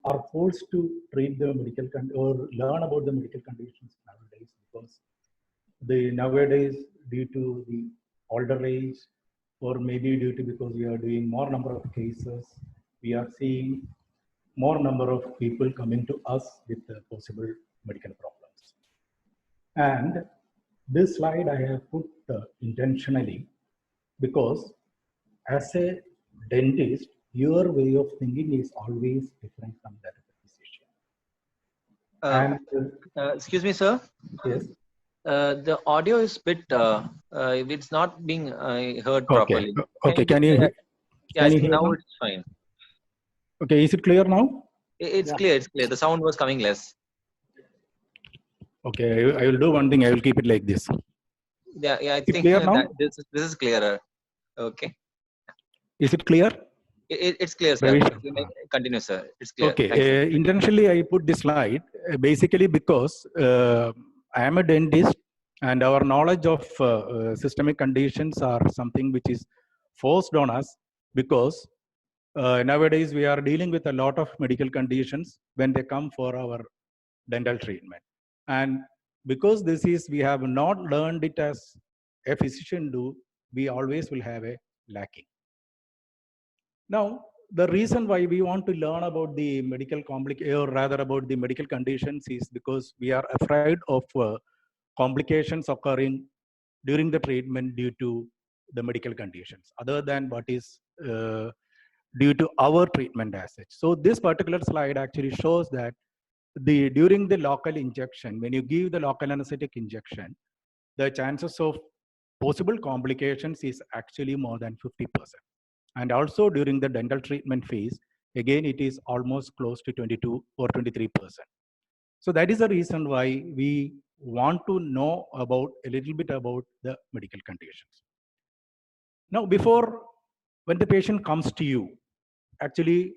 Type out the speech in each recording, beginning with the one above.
are forced to treat the or learn about the medical conditions nowadays, because the nowadays, due to the older age, or maybe due to because we are doing more number of cases, we are seeing more number of people coming to us with possible medical problems. And this slide I have put intentionally because as a dentist, your way of thinking is always different from that of a physician. Excuse me, sir. Yes. The audio is bit. It's not being heard Okay. properly. Okay. Can you? Yeah, I think hear now now? it's fine. Okay. Is it clear now? It's clear. It's clear. The sound was coming less. Okay. I will do one thing. I will keep it like this. Yeah. I Is it think clear now? that this is clearer. Okay. Is it clear? It's clear, sir. You may continue, sir. It's clear. Okay. Intentionally, I put this slide basically because I am a dentist, and our knowledge of systemic conditions are something which is forced on us because nowadays we are dealing with a lot of medical conditions when they come for our dental treatment. And because we have not learned it as a physician do, we always will have a lacking. Now, the reason why we want to learn about the medical or rather about the medical conditions is because we are afraid of complications occurring during the treatment due to the medical conditions, other than what is due to our treatment as such. So this particular slide actually shows that during the local injection, when you give the local anesthetic injection, the chances of possible complications is actually more than 50%. And also during the dental treatment phase, again, it is almost close to 22 or 23%. So that is the reason why we want to know about a little bit about the medical conditions. Now, when the patient comes to you, actually,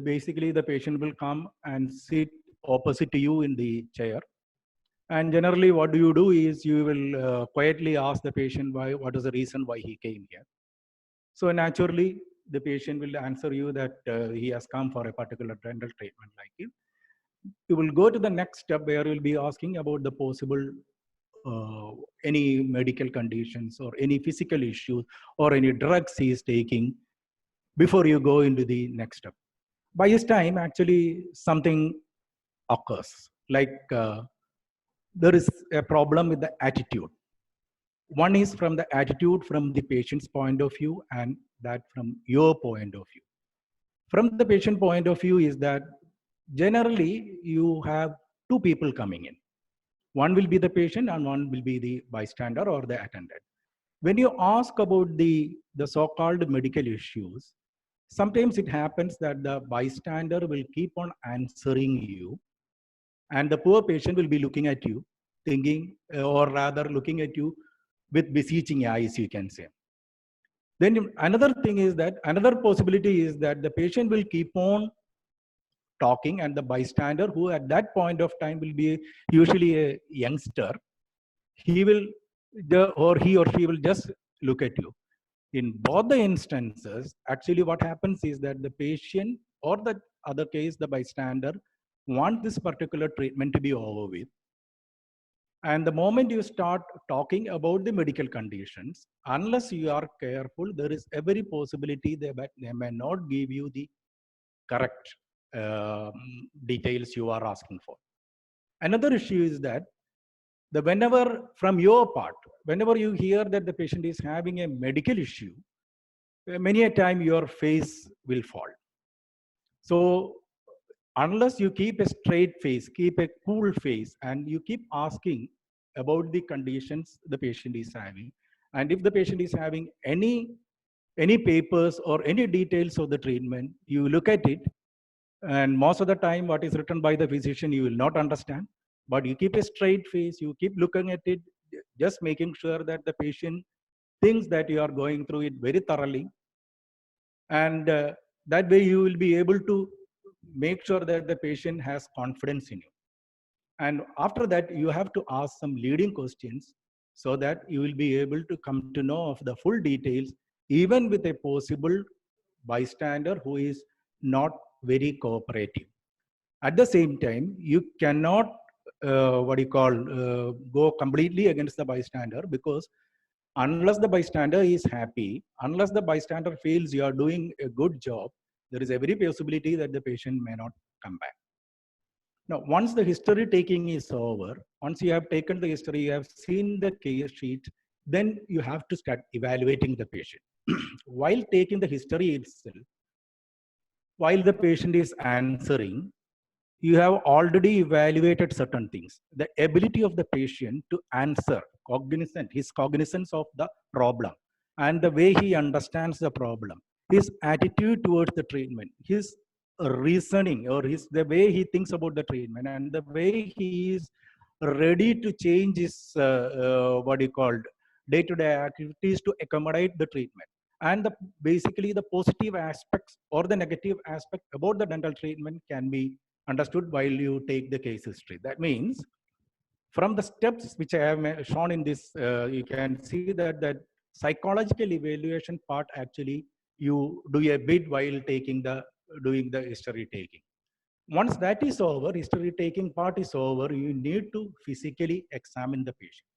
basically the patient will come and sit opposite to you in the chair. And generally, what do? Is you will quietly ask the patient what is the reason why he came here. So naturally, the patient will answer you that he has come for a particular dental treatment like you. You will go to the next step where you'll be asking about the possible any medical conditions or any physical issues or any drugs he is taking before you go into the next step. By this time, actually, something occurs. Like there is a problem with the attitude. One is from the attitude from the patient's point of view, and that from your point of view. From the patient point of view is that generally you have two people coming in. One will be the patient and one will be the bystander or the attendant. When you ask about the so-called medical issues, sometimes it happens that the bystander will keep on answering you, and the poor patient will be looking at you, thinking, or rather looking at you with beseeching eyes, you can say. Then another thing is that another possibility is that the patient will keep on talking, and the bystander, who at that point of time will be usually a youngster, he or she will just look at you. In both the instances, actually what happens is that the patient, or the other case, the bystander, want this particular treatment to be over with. And the moment you start talking about the medical conditions, unless you are careful, there is every possibility that they may not give you the correct details you are asking for. Another issue is that whenever from your part, whenever you hear that the patient is having a medical issue, many a time your face will fall. So unless you keep a straight face, keep a cool face, and you keep asking about the conditions the patient is having, and if the patient is having any papers or any details of the treatment, you look at it, and most of the time what is written by the physician you will not understand, but you keep a straight face, you keep looking at it, just making sure that the patient thinks that you are going through it very thoroughly, and that way you will be able to make sure that the patient has confidence in you. And after that, you have to ask some leading questions so that you will be able to come to know of the full details, even with a possible bystander who is not very cooperative. At the same time, you cannot go completely against the bystander, because unless the bystander is happy, unless the bystander feels you are doing a good job, there is every possibility that the patient may not come back. Now, once the history taking is over, once you have taken the history, you have seen the case sheet, then you have to start evaluating the patient. While taking the history itself, while the patient is answering, you have already evaluated certain things. The ability of the patient to answer, his cognizance of the problem, and the way he understands the problem, his attitude towards the treatment, his reasoning, or the way he thinks about the treatment, and the way he is ready to change his day-to-day activities to accommodate the treatment. And basically the positive aspects or the negative aspect about the dental treatment can be understood while you take the case history. That means from the steps which I have shown in this, you can see that psychological evaluation part, actually you do a bit while doing the history taking. Once that is over, history taking part is over, you need to physically examine the patient.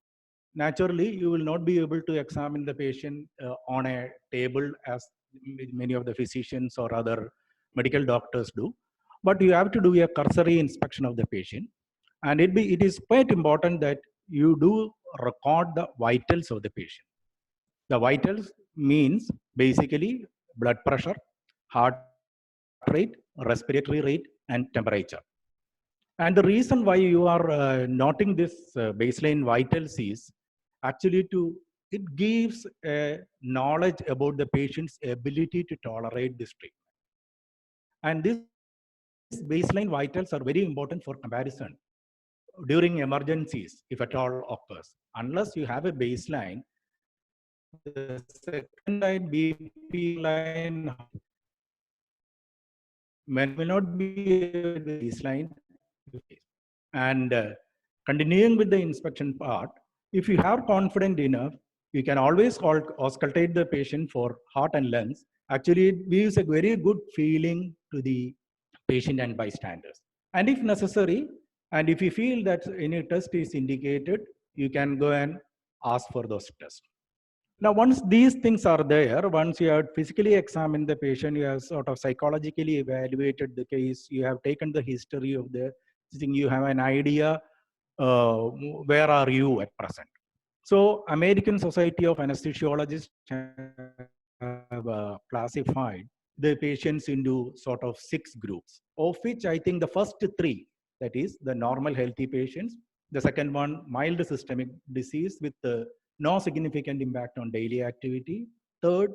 Naturally, you will not be able to examine the patient on a table as many of the physicians or other medical doctors do, but you have to do a cursory inspection of the patient. And it is quite important that you do record the vitals of the patient. The vitals means basically blood pressure, heart rate, respiratory rate, and temperature. And the reason why you are noting this baseline vitals is actually it gives a knowledge about the patient's ability to tolerate this treatment. And these baseline vitals are very important for comparison during emergencies, if at all occurs. Unless you have a baseline, the second line BP line may not be a baseline. And continuing with the inspection part, if you have confident enough, you can always auscultate the patient for heart and lungs. Actually, it gives a very good feeling to the patient and bystanders. And if necessary, and if you feel that any test is indicated, you can go and ask for those tests. Now, once these things are there, once you have physically examined the patient, you have sort of psychologically evaluated the case, you have taken the history of the thing, you have an idea where are you at present. So American Society of Anesthesiologists have classified the patients into sort of 6 groups, of which I think the first 3, that is the normal healthy patients, the second one, mild systemic disease with no significant impact on daily activity, third,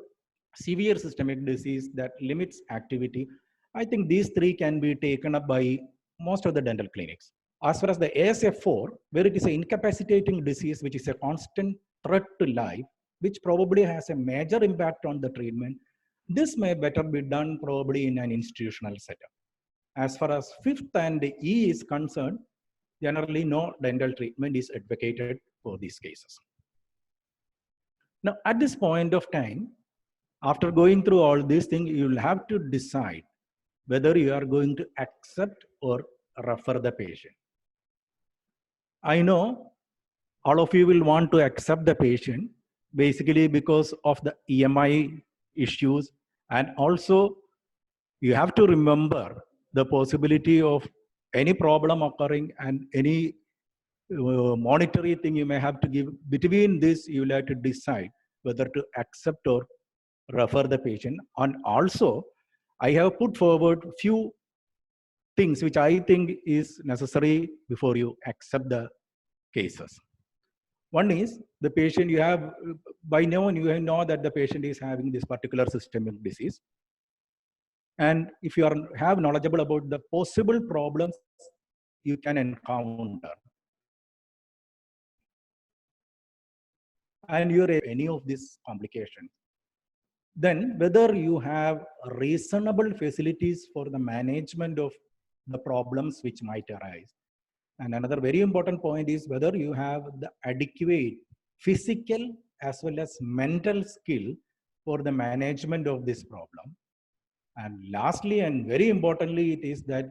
severe systemic disease that limits activity. I think these 3 can be taken up by most of the dental clinics. As far as the ASF4, where it is an incapacitating disease, which is a constant threat to life, which probably has a major impact on the treatment, this may better be done probably in an institutional setup. As far as 5th and E is concerned, generally no dental treatment is advocated for these cases. Now, at this point of time, after going through all these things, you will have to decide whether you are going to accept or refer the patient. I know all of you will want to accept the patient, basically because of the EMI issues, and also you have to remember the possibility of any problem occurring and any monetary thing you may have to give. Between this, you will have to decide whether to accept or refer the patient. And also, I have put forward few things which I think is necessary before you accept the cases. One is the patient, you have, by now you know that the patient is having this particular systemic disease. And if you have knowledgeable about the possible problems you can encounter, and you're any of these complications, then whether you have reasonable facilities for the management of the problems which might arise. And another very important point is whether you have the adequate physical as well as mental skill for the management of this problem. And lastly, and very importantly, it is that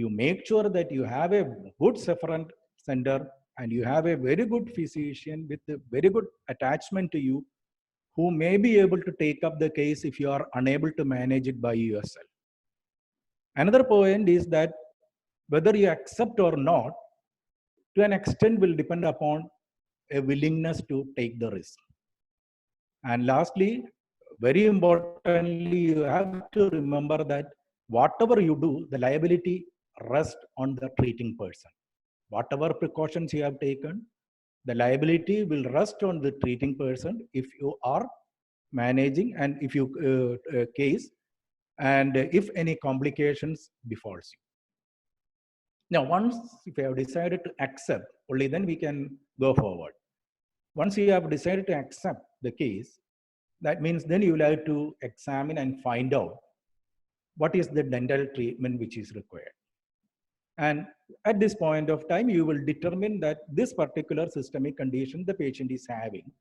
you make sure that you have a good referent center and you have a very good physician with a very good attachment to you who may be able to take up the case if you are unable to manage it by yourself. Another point is that whether you accept or not, to an extent will depend upon a willingness to take the risk. And lastly, very importantly, you have to remember that whatever you do, the liability rests on the treating person. Whatever precautions you have taken, the liability will rest on the treating person if you are managing and if you case and if any complications befalls you. Now, once if you have decided to accept, only then we can go forward. Once you have decided to accept the case, that means then you will have to examine and find out what is the dental treatment which is required. And at this point of time, you will determine that this particular systemic condition the patient is having,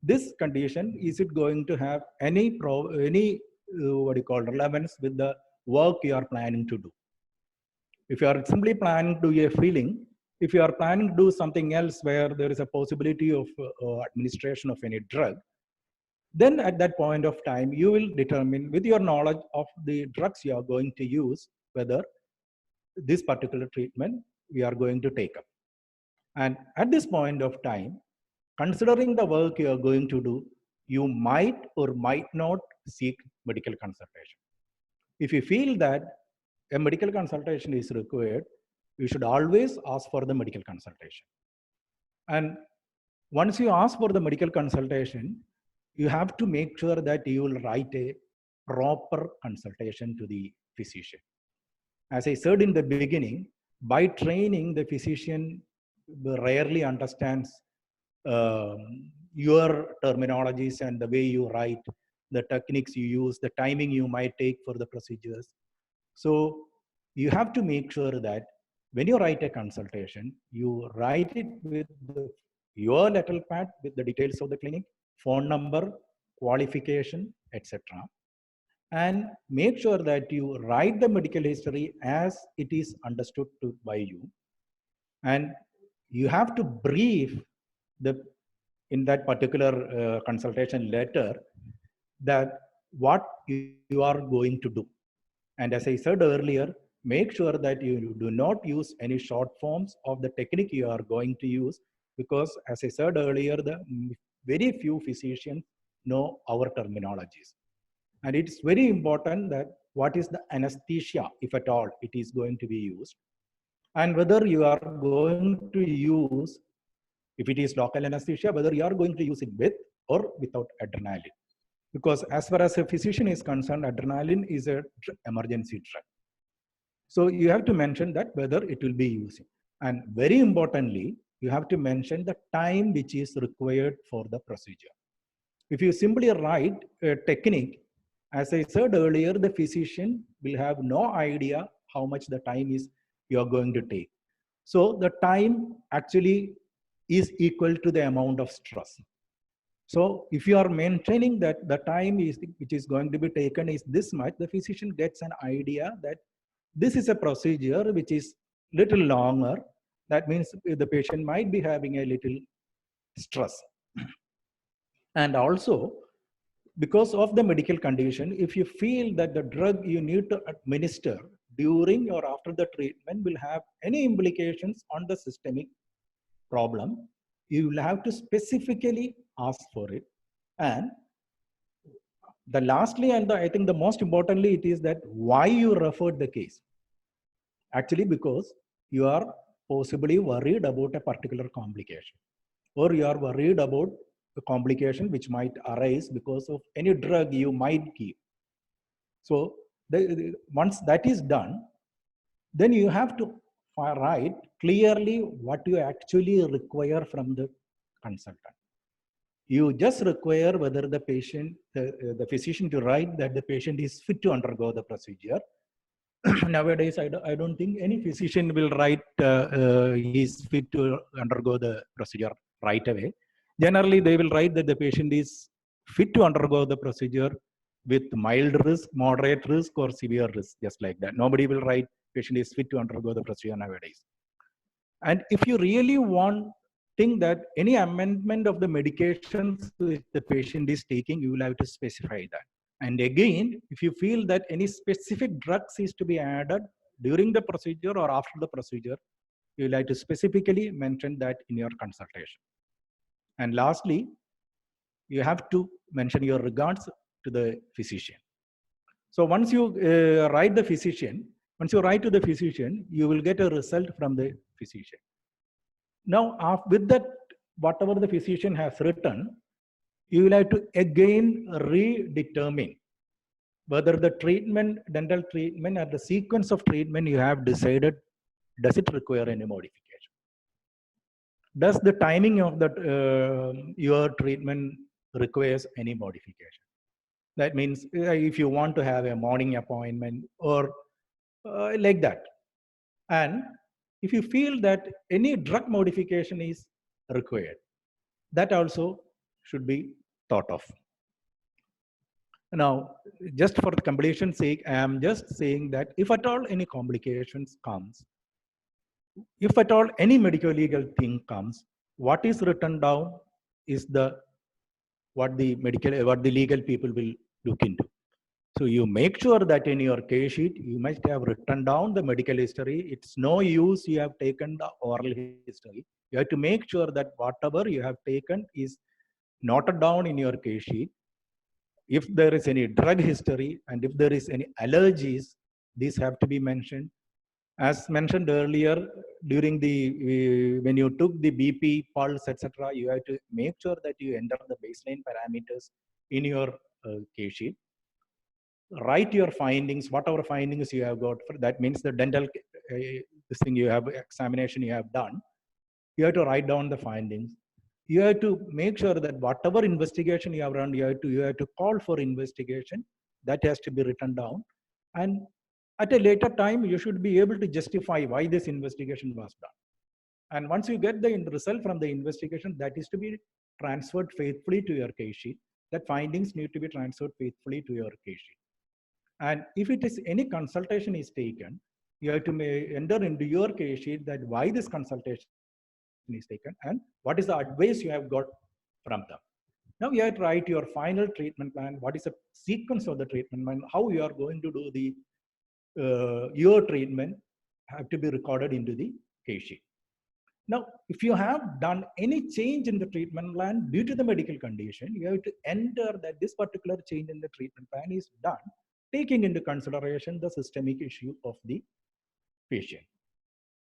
this condition, is it going to have any relevance with the work you are planning to do? If you are simply planning to do a filling, if you are planning to do something else where there is a possibility of administration of any drug, then at that point of time, you will determine with your knowledge of the drugs you are going to use, whether this particular treatment we are going to take up. And at this point of time, considering the work you are going to do, you might or might not seek medical consultation. If you feel that a medical consultation is required, you should always ask for the medical consultation. And once you ask for the medical consultation, you have to make sure that you will write a proper consultation to the physician. As I said in the beginning, by training, the physician rarely understands your terminologies and the way you write, the techniques you use, the timing you might take for the procedures. So you have to make sure that when you write a consultation, you write it with your letter pad with the details of the clinic, phone number, qualification, etc. And make sure that you write the medical history as it is understood by you. And you have to brief in that particular consultation letter that what you are going to do. And as I said earlier, make sure that you do not use any short forms of the technique you are going to use, because as I said earlier, the very few physicians know our terminologies. And it's very important that what is the anesthesia, if at all, it is going to be used. And whether you are going to use, if it is local anesthesia, whether you are going to use it with or without adrenaline. Because as far as a physician is concerned, adrenaline is an emergency drug. So you have to mention that whether it will be used. And very importantly, you have to mention the time which is required for the procedure. If you simply write a technique, as I said earlier, the physician will have no idea how much the time is you are going to take. So the time actually is equal to the amount of stress. So if you are maintaining that the time which is going to be taken is this much, the physician gets an idea that this is a procedure which is little longer. That means the patient might be having a little stress. And also, because of the medical condition, if you feel that the drug you need to administer during or after the treatment will have any implications on the systemic problem, you will have to specifically ask for it. And the lastly, and I think the most importantly, it is that why you referred the case. Actually, because you are possibly worried about a particular complication, or you are worried about the complication which might arise because of any drug you might give. So once that is done, then you have to write clearly what you actually require from the consultant. You just require whether the patient, the physician to write that the patient is fit to undergo the procedure. Nowadays, I don't think any physician will write he's fit to undergo the procedure right away. Generally, they will write that the patient is fit to undergo the procedure with mild risk, moderate risk, or severe risk, just like that. Nobody will write patient is fit to undergo the procedure nowadays. And if you really think that any amendment of the medications which the patient is taking, you will have to specify that. And again, if you feel that any specific drugs is to be added during the procedure or after the procedure, you will have to specifically mention that in your consultation. And lastly, you have to mention your regards to the physician. So once you write to the physician, you will get a result from the physician. Now, with that, whatever the physician has written, you will have to again redetermine whether the treatment, dental treatment, or the sequence of treatment you have decided, does it require any modification? Does the timing of your treatment requires any modification? That means if you want to have a morning appointment or like that. And if you feel that any drug modification is required, that also should be thought of. Now, just for the completion's sake, I am just saying that if at all any complications comes, if at all any medical legal thing comes, what is written down is what the legal people will look into. So you make sure that in your case sheet, you must have written down the medical history. It's no use you have taken the oral history. You have to make sure that whatever you have taken is noted down in your case sheet. If there is any drug history and if there is any allergies, these have to be mentioned. As mentioned earlier, during when you took the BP, pulse, etc., you have to make sure that you enter the baseline parameters in your case sheet. Write your findings, whatever findings you have got. That means the dental this thing you have examination you have done. You have to write down the findings. You have to make sure that whatever investigation you have run, you have to call for investigation. That has to be written down. And at a later time, you should be able to justify why this investigation was done. And once you get the result from the investigation, that is to be transferred faithfully to your case sheet. That findings need to be transferred faithfully to your case sheet. And if it is any consultation is taken, you have to enter into your case sheet that why this consultation is taken and what is the advice you have got from them. Now you have to write your final treatment plan. What is the sequence of the treatment plan? How you are going to do your treatment have to be recorded into the case sheet. Now, if you have done any change in the treatment plan due to the medical condition, you have to enter that this particular change in the treatment plan is done, taking into consideration the systemic issue of the patient.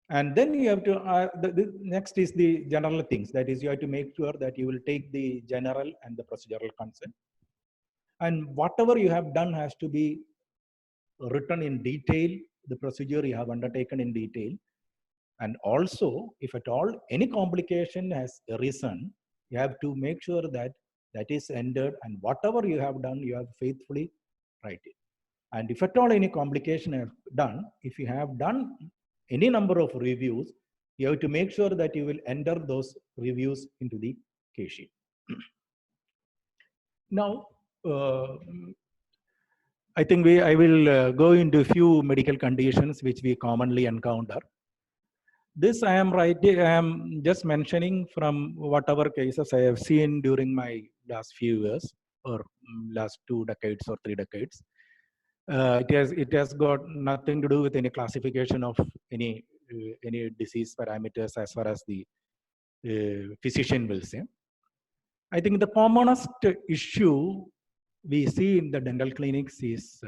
And then you have to, the next is the general things. That is, you have to make sure that you will take the general and the procedural consent. And whatever you have done has to be written in detail, the procedure you have undertaken in detail. And also, if at all any complication has arisen, you have to make sure that that is entered, and whatever you have done, you have faithfully write it. And if at all any complication have done, if you have done any number of reviews, you have to make sure that you will enter those reviews into the case sheet. Now, I think I will go into a few medical conditions which we commonly encounter. This I am just mentioning from whatever cases I have seen during my last few years or last 2 decades or 3 decades. It has got nothing to do with any classification of any disease parameters as far as the physician will say. I think the commonest issue we see in the dental clinics is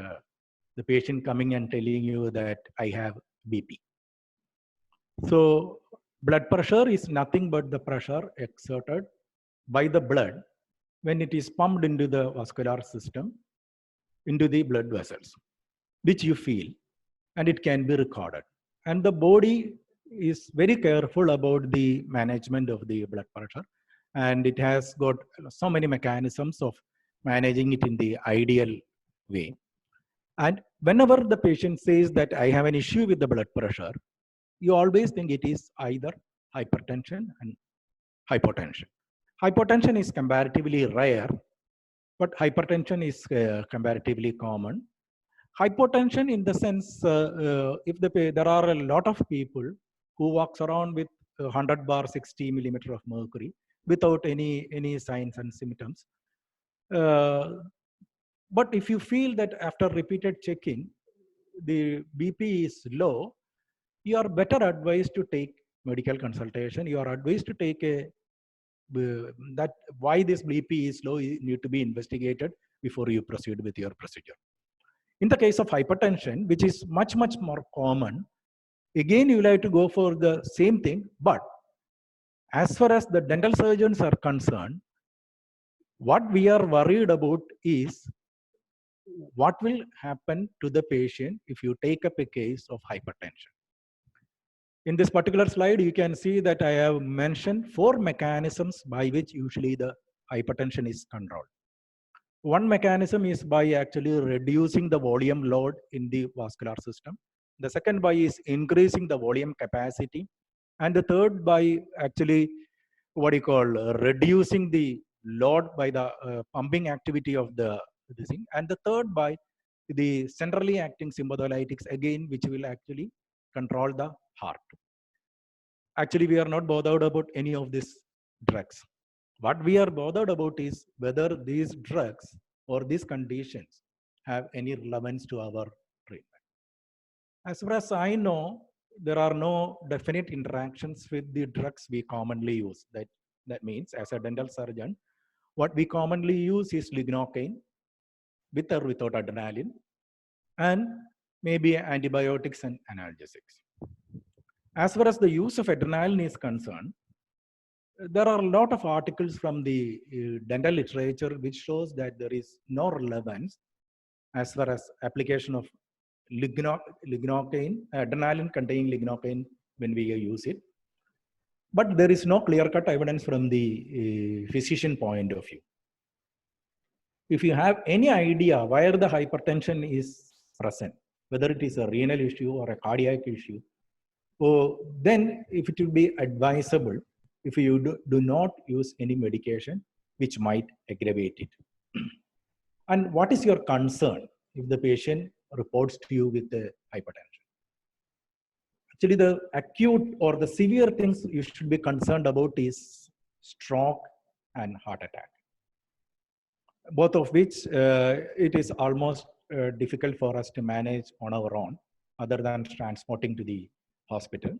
the patient coming and telling you that I have BP. So blood pressure is nothing but the pressure exerted by the blood when it is pumped into the vascular system, into the blood vessels, which you feel, and it can be recorded. And the body is very careful about the management of the blood pressure, and it has got so many mechanisms of managing it in the ideal way. And whenever the patient says that I have an issue with the blood pressure, you always think it is either hypertension and hypotension. Hypotension is comparatively rare, but hypertension is comparatively common. hypotension in the sense, there are a lot of people who walks around with 100 bar 60 millimeter of mercury without any signs and symptoms. But if you feel that after repeated checking, the BP is low, you are better advised to take medical consultation. You are advised to take that why this BP is low need to be investigated before you proceed with your procedure. In the case of hypertension, which is much more common, again you will have to go for the same thing. But as far as the dental surgeons are concerned, what we are worried about is what will happen to the patient if you take up a case of hypertension. In this particular slide, you can see that I have mentioned 4 mechanisms by which usually the hypertension is controlled. One mechanism is by actually reducing the volume load in the vascular system. The second by is increasing the volume capacity. And the third by actually reducing the load by the pumping activity of the thing. And the third by the centrally acting sympatholytics again, which will actually control the heart. Actually, we are not bothered about any of these drugs. What we are bothered about is whether these drugs or these conditions have any relevance to our treatment. As far as I know, there are no definite interactions with the drugs we commonly use. That means, as a dental surgeon, what we commonly use is lignocaine with or without adrenaline, and maybe antibiotics and analgesics. As far as the use of adrenaline is concerned, there are a lot of articles from the dental literature which shows that there is no relevance as far as application of lignocaine, adrenaline containing lignocaine when we use it. But there is no clear-cut evidence from the physician point of view. If you have any idea where the hypertension is present, whether it is a renal issue or a cardiac issue, then if it will be advisable if you do not use any medication which might aggravate it. And what is your concern if the patient reports to you with the hypertension? Actually, the acute or the severe things you should be concerned about is stroke and heart attack, both of which it is almost difficult for us to manage on our own other than transporting to the hospital.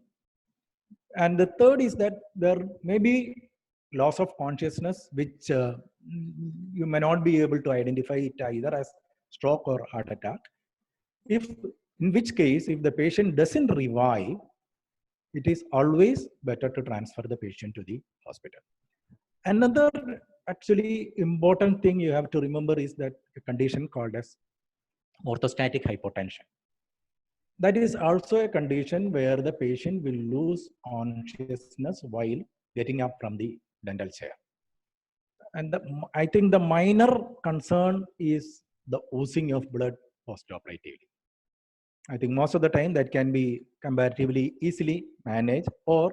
And the third is that there may be loss of consciousness, which you may not be able to identify it either as stroke or heart attack. In which case, if the patient doesn't revive, it is always better to transfer the patient to the hospital. Another actually important thing you have to remember is that a condition called as orthostatic hypotension. That is also a condition where the patient will lose consciousness while getting up from the dental chair. And I think the minor concern is the oozing of blood postoperatively. I think most of the time that can be comparatively easily managed, or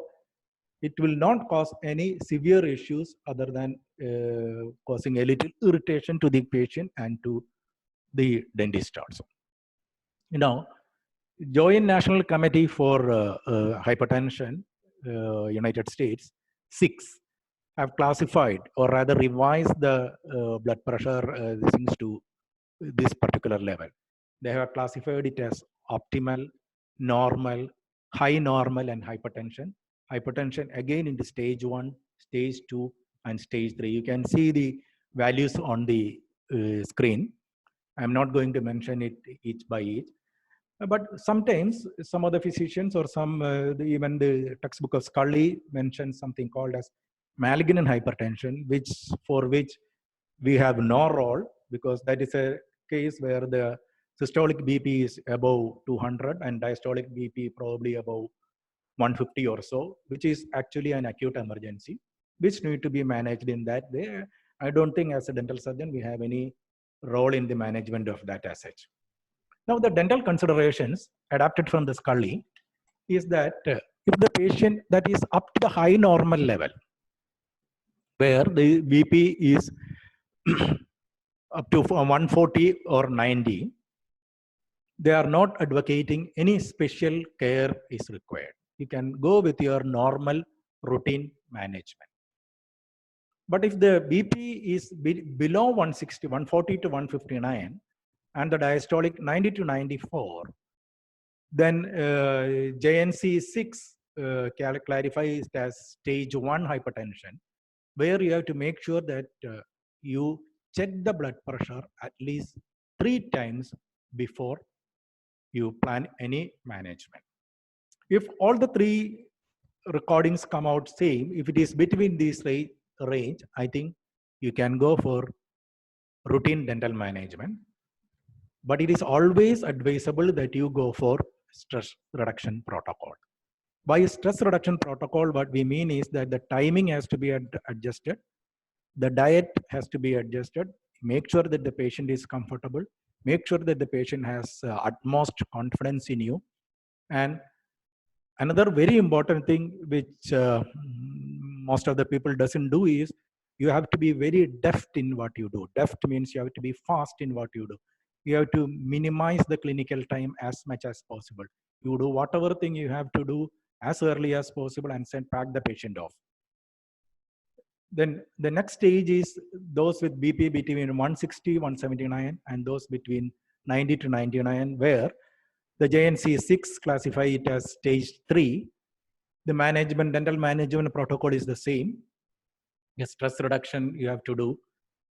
it will not cause any severe issues other than causing a little irritation to the patient and to the dentist also. Joint National Committee for Hypertension, United States, 6, have classified or rather revised the blood pressure things to this particular level. They have classified it as optimal, normal, high normal, and hypertension. Hypertension again into stage 1, stage 2, and stage 3. You can see the values on the screen. I'm not going to mention it each by each. But sometimes some of the physicians or even the textbook of Scully mentions something called as malignant hypertension, for which we have no role, because that is a case where the systolic BP is above 200 and diastolic BP probably above 150 or so, which is actually an acute emergency, which need to be managed in that way. I don't think as a dental surgeon we have any role in the management of that as such. Now, the dental considerations adapted from the Scully is that if the patient that is up to the high normal level, where the BP is up to 140 or 90, they are not advocating any special care is required. You can go with your normal routine management. But if the BP is below 160, 140 to 159, and the diastolic 90 to 94, then JNC 6 clarifies it as stage 1 hypertension, where you have to make sure that you check the blood pressure at least 3 times before you plan any management. If all the 3 recordings come out same, if it is between this range, I think you can go for routine dental management. But it is always advisable that you go for stress reduction protocol. By stress reduction protocol, what we mean is that the timing has to be adjusted, the diet has to be adjusted, make sure that the patient is comfortable, make sure that the patient has utmost confidence in you. And another very important thing which most of the people doesn't do is you have to be very deft in what you do. Deft means you have to be fast in what you do. You have to minimize the clinical time as much as possible. You do whatever thing you have to do as early as possible and send back the patient off. Then the next stage is those with BP between 160, 179 and those between 90 to 99, where the JNC 6 classify it as stage 3. The dental management protocol is the same. A stress reduction you have to do.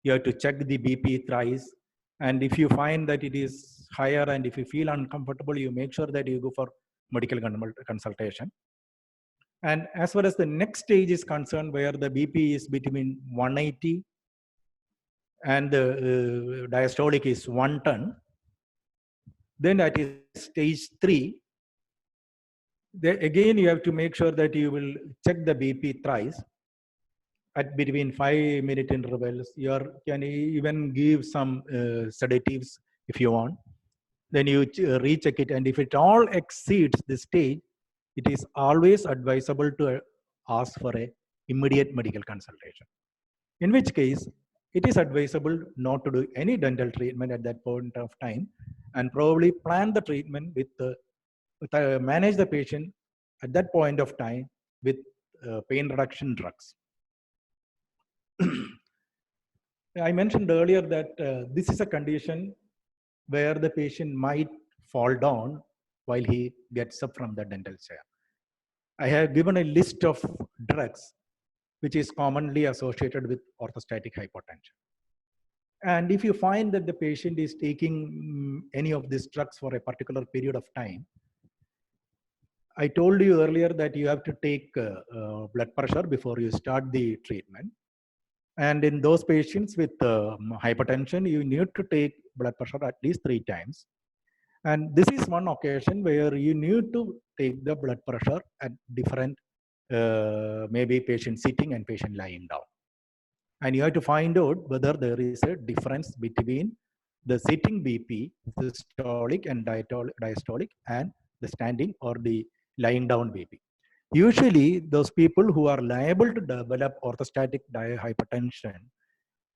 You have to check the BP thrice. And if you find that it is higher and if you feel uncomfortable, you make sure that you go for medical consultation. And as far as the next stage is concerned, where the BP is between 180 and the diastolic is 110, then that is stage 3. Again, you have to make sure that you will check the BP thrice at between 5-minute intervals. You can even give some sedatives if you want. Then you recheck it, and if it all exceeds the stage, it is always advisable to ask for an immediate medical consultation. In which case, it is advisable not to do any dental treatment at that point of time, and probably plan the treatment with manage the patient at that point of time with pain reduction drugs. I mentioned earlier that this is a condition where the patient might fall down while he gets up from the dental chair. I have given a list of drugs which is commonly associated with orthostatic hypotension. And if you find that the patient is taking any of these drugs for a particular period of time, I told you earlier that you have to take blood pressure before you start the treatment. And in those patients with hypertension, you need to take blood pressure at least 3 times. And this is one occasion where you need to take the blood pressure at different, maybe patient sitting and patient lying down. And you have to find out whether there is a difference between the sitting BP, systolic and diastolic, and the standing or the lying down BP. Usually, those people who are liable to develop orthostatic hypertension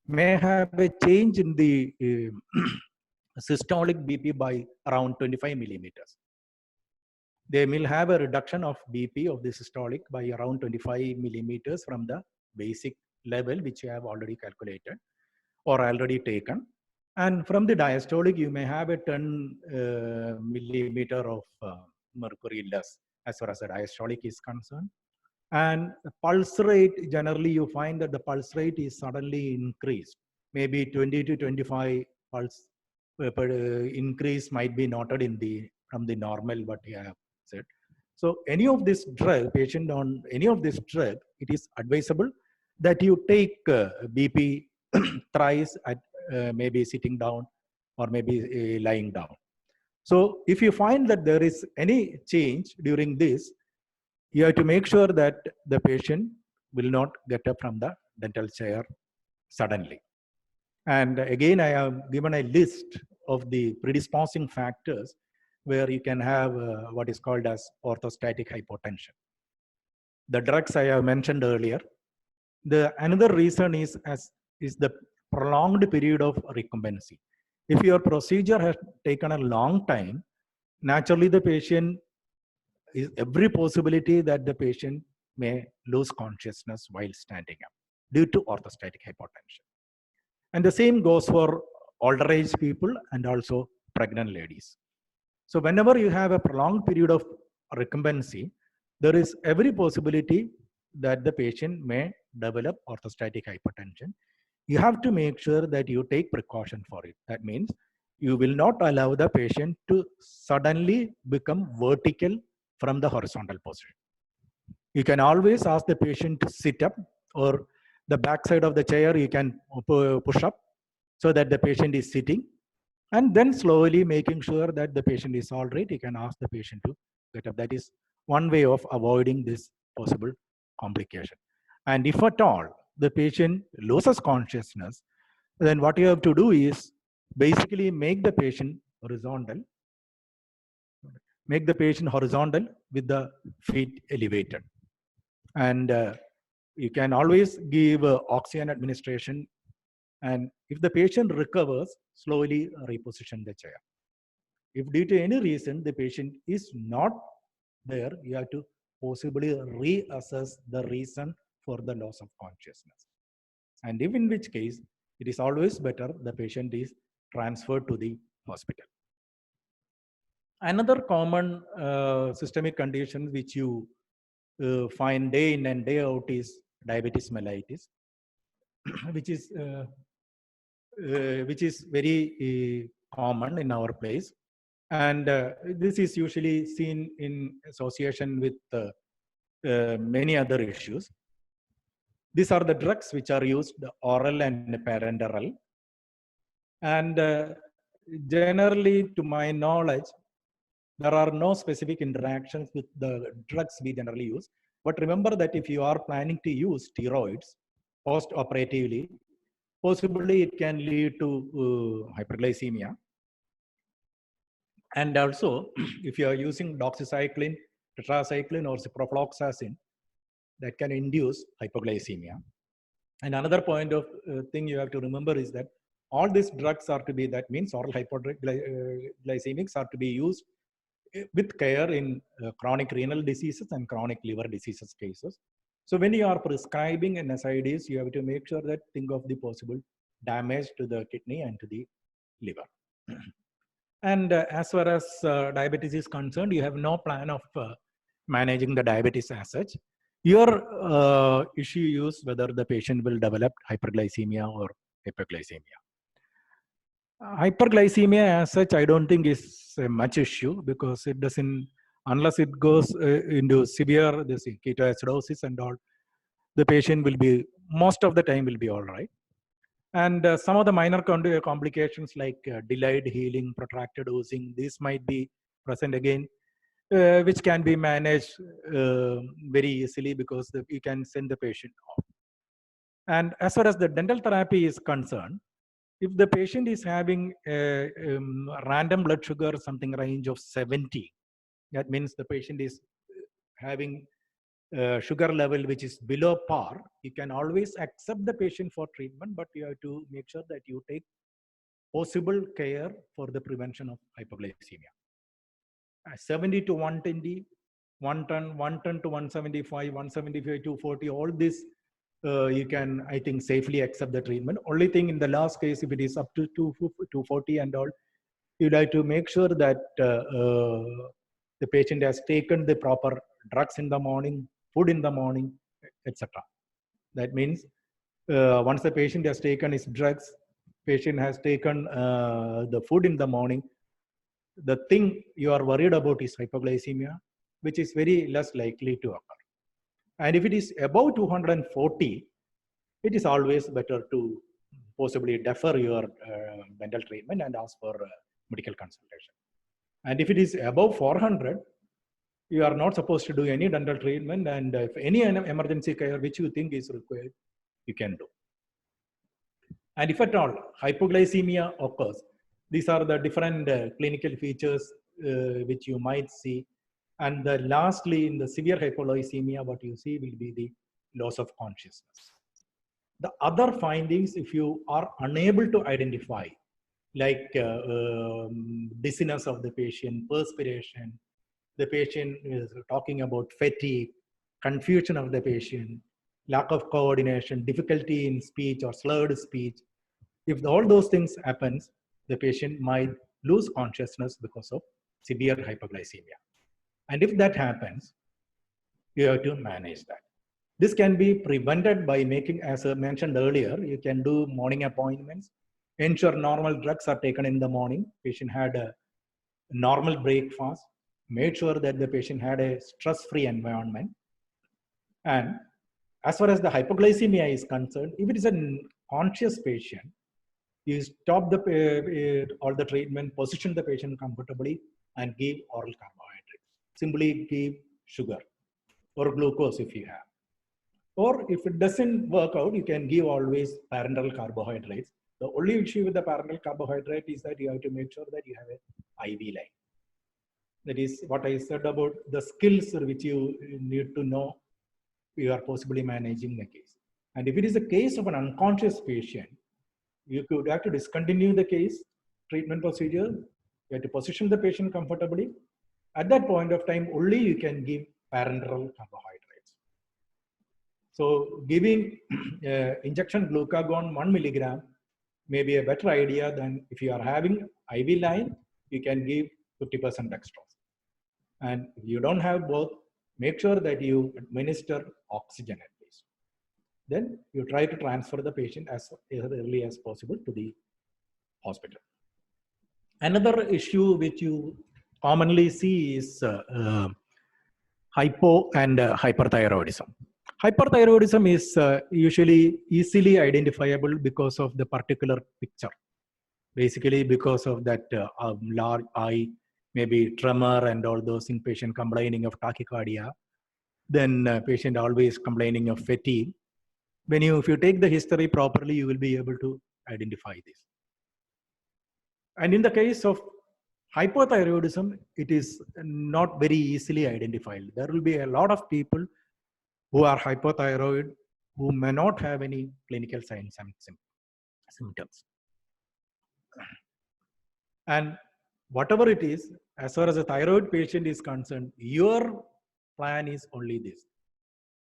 may have a change in the systolic BP by around 25 millimeters. They will have a reduction of BP of the systolic by around 25 millimeters from the basic level, which you have already calculated or already taken. And from the diastolic, you may have a 10 millimeter of mercury less as far as the diastolic is concerned. And the pulse rate, generally you find that the pulse rate is suddenly increased. Maybe 20 to 25 pulse increase might be noted in from the normal what you have said. So any of this drug, patient on any of this drug, it is advisable that you take BP thrice at maybe sitting down or maybe lying down. So if you find that there is any change during this, you have to make sure that the patient will not get up from the dental chair suddenly. And again, I have given a list of the predisposing factors where you can have what is called as orthostatic hypotension. The drugs I have mentioned earlier. Another reason is the prolonged period of recumbency. If your procedure has taken a long time, naturally the patient is every possibility that the patient may lose consciousness while standing up due to orthostatic hypotension. And the same goes for older age people and also pregnant ladies. So whenever you have a prolonged period of recumbency, there is every possibility that the patient may develop orthostatic hypotension. You have to make sure that you take precaution for it. That means you will not allow the patient to suddenly become vertical from the horizontal position. You can always ask the patient to sit up, or the back side of the chair you can push up so that the patient is sitting, and then slowly making sure that the patient is all right. You can ask the patient to get up. That is one way of avoiding this possible complication. And if at all the patient loses consciousness, then what you have to do is basically make the patient horizontal. Make the patient horizontal with the feet elevated. And you can always give oxygen administration. And if the patient recovers, slowly reposition the chair. If due to any reason the patient is not there, you have to possibly reassess the reason for the loss of consciousness. And if in which case, it is always better the patient is transferred to the hospital. Another common systemic condition which you find day in and day out is diabetes mellitus, which is very common in our place. And this is usually seen in association with many other issues. These are the drugs which are used, the oral and parenteral. And generally, to my knowledge, there are no specific interactions with the drugs we generally use. But remember that if you are planning to use steroids post-operatively, possibly it can lead to hyperglycemia. And also, if you are using doxycycline, tetracycline, or ciprofloxacin, that can induce hypoglycemia. And another point of thing you have to remember is that all these drugs are to be, that means oral hypoglycemics are to be used with care in chronic renal diseases and chronic liver diseases cases. So when you are prescribing NSAIDs, you have to make sure that think of the possible damage to the kidney and to the liver. And as far as diabetes is concerned, you have no plan of managing the diabetes as such. Your issue is whether the patient will develop hyperglycemia or hypoglycemia. Hyperglycemia as such, I don't think is a much issue, because it doesn't, unless it goes into severe this ketoacidosis and all, the patient will be, most of the time will be all right. And some of the minor complications like delayed healing, protracted oozing, these might be present again, which can be managed very easily, because you can send the patient off. And as far as the dental therapy is concerned, if the patient is having a random blood sugar, something range of 70, that means the patient is having sugar level which is below par, you can always accept the patient for treatment, but you have to make sure that you take possible care for the prevention of hypoglycemia. 70 to 120, 110 to 175, 175 to 40, all this you can, I think, safely accept the treatment. Only thing in the last case, if it is up to 240 and all, you'd have to make sure that the patient has taken the proper drugs in the morning, food in the morning, etc. That means once the patient has taken his drugs, patient has taken the food in the morning, the thing you are worried about is hypoglycemia, which is very less likely to occur. And if it is above 240, it is always better to possibly defer your dental treatment and ask for medical consultation. And if it is above 400, you are not supposed to do any dental treatment, and if any emergency care which you think is required, you can do. And if at all hypoglycemia occurs, these are the different clinical features which you might see. And lastly, in the severe hypoglycemia, what you see will be the loss of consciousness. The other findings, if you are unable to identify like dizziness of the patient, perspiration. The patient is talking about fatigue, confusion of the patient, lack of coordination, difficulty in speech or slurred speech. If all those things happens, the patient might lose consciousness because of severe hypoglycemia. And if that happens, you have to manage that. This can be prevented by making, as I mentioned earlier, you can do morning appointments, ensure normal drugs are taken in the morning. Patient had a normal breakfast, made sure that the patient had a stress-free environment. And as far as the hypoglycemia is concerned, if it is a conscious patient, you stop all the treatment, position the patient comfortably, and give oral carbohydrates. Simply give sugar or glucose if you have. Or if it doesn't work out, you can give always parenteral carbohydrates. The only issue with the parenteral carbohydrate is that you have to make sure that you have an IV line. That is what I said about the skills which you need to know you are possibly managing the case. And if it is a case of an unconscious patient, you could have to discontinue the case, treatment procedure. You have to position the patient comfortably. At that point of time, only you can give parenteral carbohydrates. So giving injection glucagon 1 milligram may be a better idea than if you are having IV line, you can give 50% dextrose. And if you don't have both, make sure that you administer oxygen at least. Then you try to transfer the patient as early as possible to the hospital. Another issue which you commonly see is hypo and hyperthyroidism. Hyperthyroidism is usually easily identifiable because of the particular picture. Basically because of that large eye, maybe tremor and all those in patient complaining of tachycardia. Then patient always complaining of fatigue. If you take the history properly, you will be able to identify this. And in the case of hypothyroidism, it is not very easily identified. There will be a lot of people who are hypothyroid who may not have any clinical signs and symptoms. And whatever it is, as far as a thyroid patient is concerned, your plan is only this.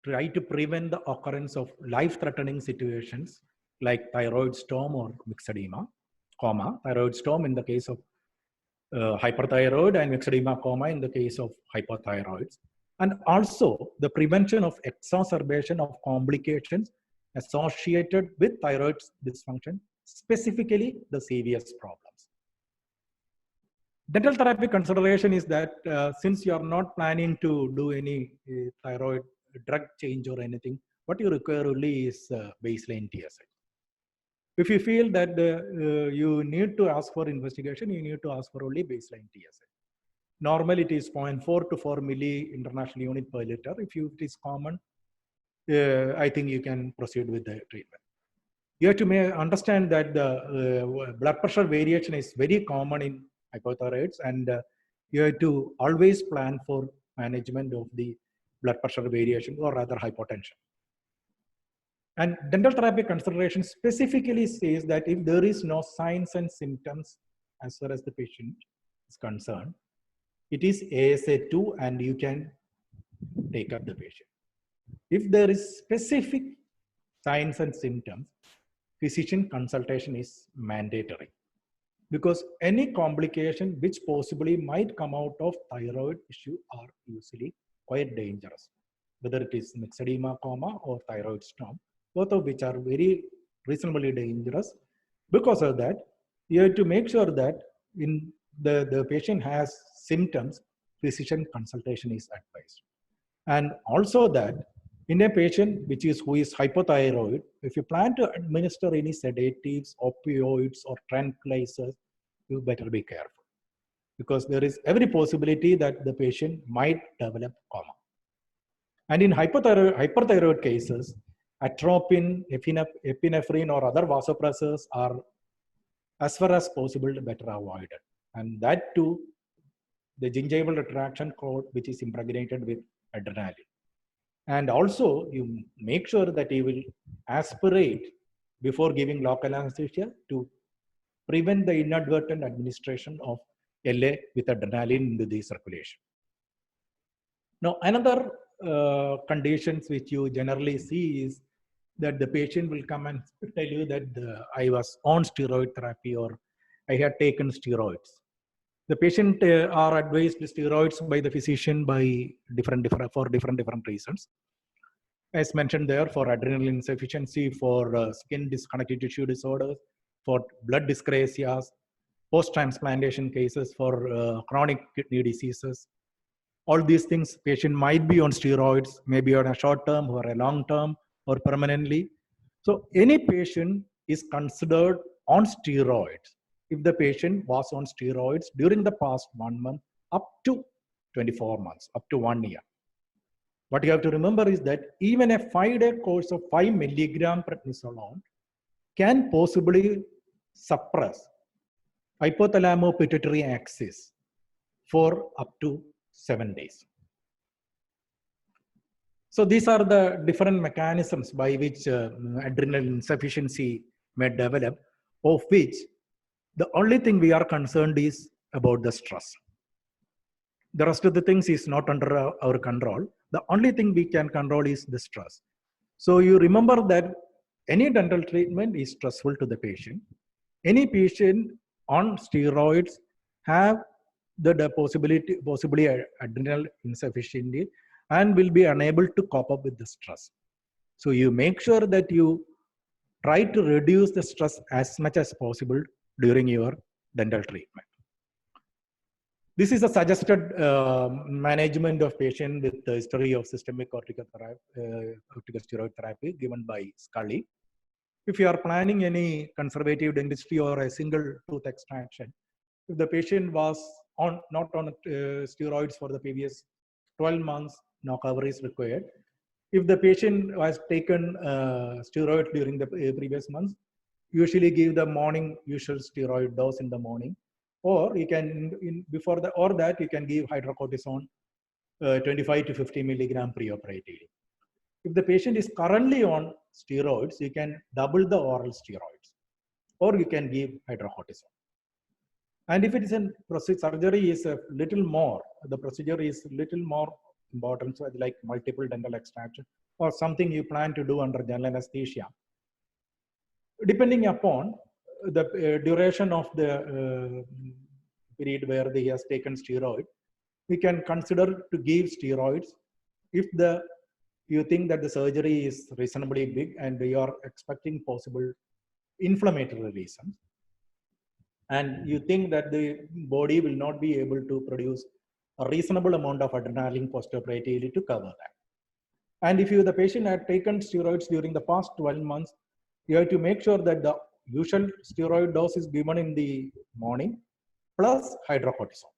Try to prevent the occurrence of life-threatening situations like thyroid storm or myxedema, thyroid storm in the case of hyperthyroid and myxedema, in the case of hypothyroids. And also the prevention of exacerbation of complications associated with thyroid dysfunction, specifically the CVS problems. Dental therapy consideration is that since you are not planning to do any thyroid drug change or anything, what you require only is baseline TSH. If you feel that you need to ask for investigation, you need to ask for only baseline TSH. Normally it is 0.4 to 4 milli international unit per liter. If it is common, I think you can proceed with the treatment. You have to understand that the blood pressure variation is very common in hypothyroids, and you have to always plan for management of the blood pressure variation or rather hypotension. And dental therapy consideration specifically says that if there is no signs and symptoms as far as the patient is concerned, it is ASA2 and you can take up the patient. If there is specific signs and symptoms, physician consultation is mandatory, because any complication which possibly might come out of thyroid issue are usually quite dangerous, whether it is myxedema, or thyroid storm, both of which are very reasonably dangerous. Because of that, you have to make sure that in the patient has symptoms, physician consultation is advised. And also that in a patient who is hypothyroid, if you plan to administer any sedatives, opioids, or tranquilizers, you better be careful, because there is every possibility that the patient might develop coma. And in hyperthyroid cases, atropine, epinephrine, or other vasopressors are, as far as possible, better avoided. And that too, the gingival retraction cord, which is impregnated with adrenaline. And also, you make sure that you will aspirate before giving local anesthesia to prevent the inadvertent administration of LA with adrenaline into the circulation. Now, another conditions which you generally see is that the patient will come and tell you that I was on steroid therapy or I had taken steroids. The patient are advised steroids by the physician by different reasons. As mentioned there, for adrenal insufficiency, for skin disconnective tissue disorders, for blood dyscrasias, post-transplantation cases, for chronic kidney diseases. All these things, patient might be on steroids, maybe on a short term or a long term or permanently. So any patient is considered on steroids if the patient was on steroids during the past 1 month up to 24 months, up to 1 year. What you have to remember is that even a 5-day course of 5 milligram prednisolone can possibly suppress hypothalamo-pituitary axis for up to 7 days. So these are the different mechanisms by which adrenal insufficiency may develop, of which the only thing we are concerned is about the stress. The rest of the things is not under our control. The only thing we can control is the stress. So you remember that any dental treatment is stressful to the patient. Any patient on steroids have the possibly adrenal insufficiency and will be unable to cope up with the stress. So you make sure that you try to reduce the stress as much as possible during your dental treatment. This is a suggested management of patient with the history of systemic corticosteroid therapy given by Scully. If you are planning any conservative dentistry or a single tooth extraction, if the patient was not on steroids for the previous 12 months, no cover is required. If the patient has taken steroids during the previous months, usually give the morning usual steroid dose in the morning, or you can before that you can give hydrocortisone 25 to 50 milligram preoperatively. If the patient is currently on steroids, you can double the oral steroids, or you can give hydrocortisone. And if it is a surgery is a little more, the procedure is little more important, so like multiple dental extraction or something you plan to do under general anesthesia. Depending upon the duration of the period where he has taken steroid, we can consider to give steroids if you think that the surgery is reasonably big and you are expecting possible inflammatory reasons, and you think that the body will not be able to produce a reasonable amount of adrenaline postoperatively to cover that. And if the patient had taken steroids during the past 12 months, you have to make sure that the usual steroid dose is given in the morning plus hydrocortisone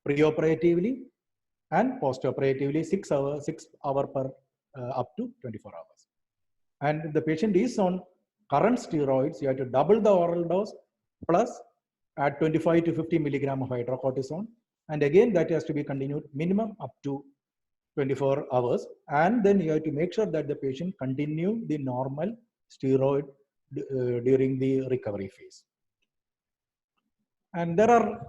preoperatively and postoperatively 6 hours per up to 24 hours. And if the patient is on current steroids, you have to double the oral dose plus add 25 to 50 milligram of hydrocortisone. And again, that has to be continued minimum up to 24 hours. And then you have to make sure that the patient continue the normal steroid during the recovery phase. And there are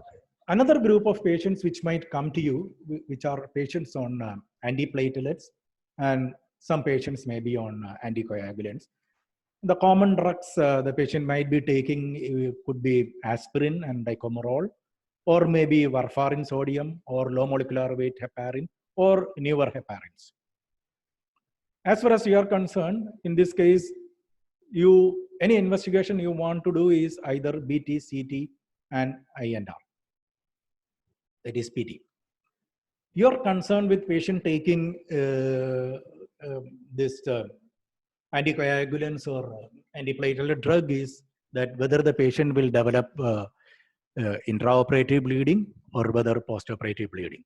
another group of patients which might come to you, which are patients on antiplatelets, and some patients may be on anticoagulants. The common drugs the patient might be taking could be aspirin and dicomarol, or maybe warfarin sodium, or low molecular weight heparin, or newer heparins. As far as you are concerned, in this case, any investigation you want to do is either BT, CT, and INR. That is PT. Your concern with patient taking this anticoagulants or antiplatelet drug is that whether the patient will develop intraoperative bleeding or whether postoperative bleeding.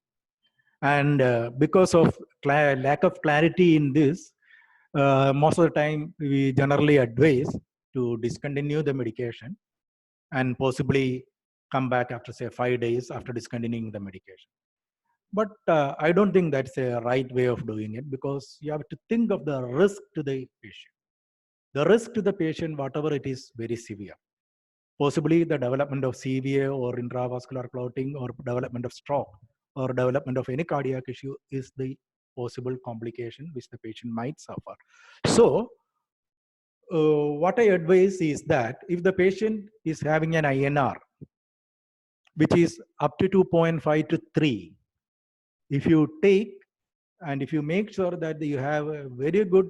And because of lack of clarity in this, most of the time we generally advise to discontinue the medication and possibly come back after say 5 days after discontinuing the medication. But I don't think that's a right way of doing it, because you have to think of the risk to the patient. The risk to the patient, whatever it is, very severe. possibly the development of CVA or intravascular clotting or development of stroke or development of any cardiac issue is the possible complication which the patient might suffer. So what I advise is that if the patient is having an INR, which is up to 2.5 to 3, if you take and if you make sure that you have a very good,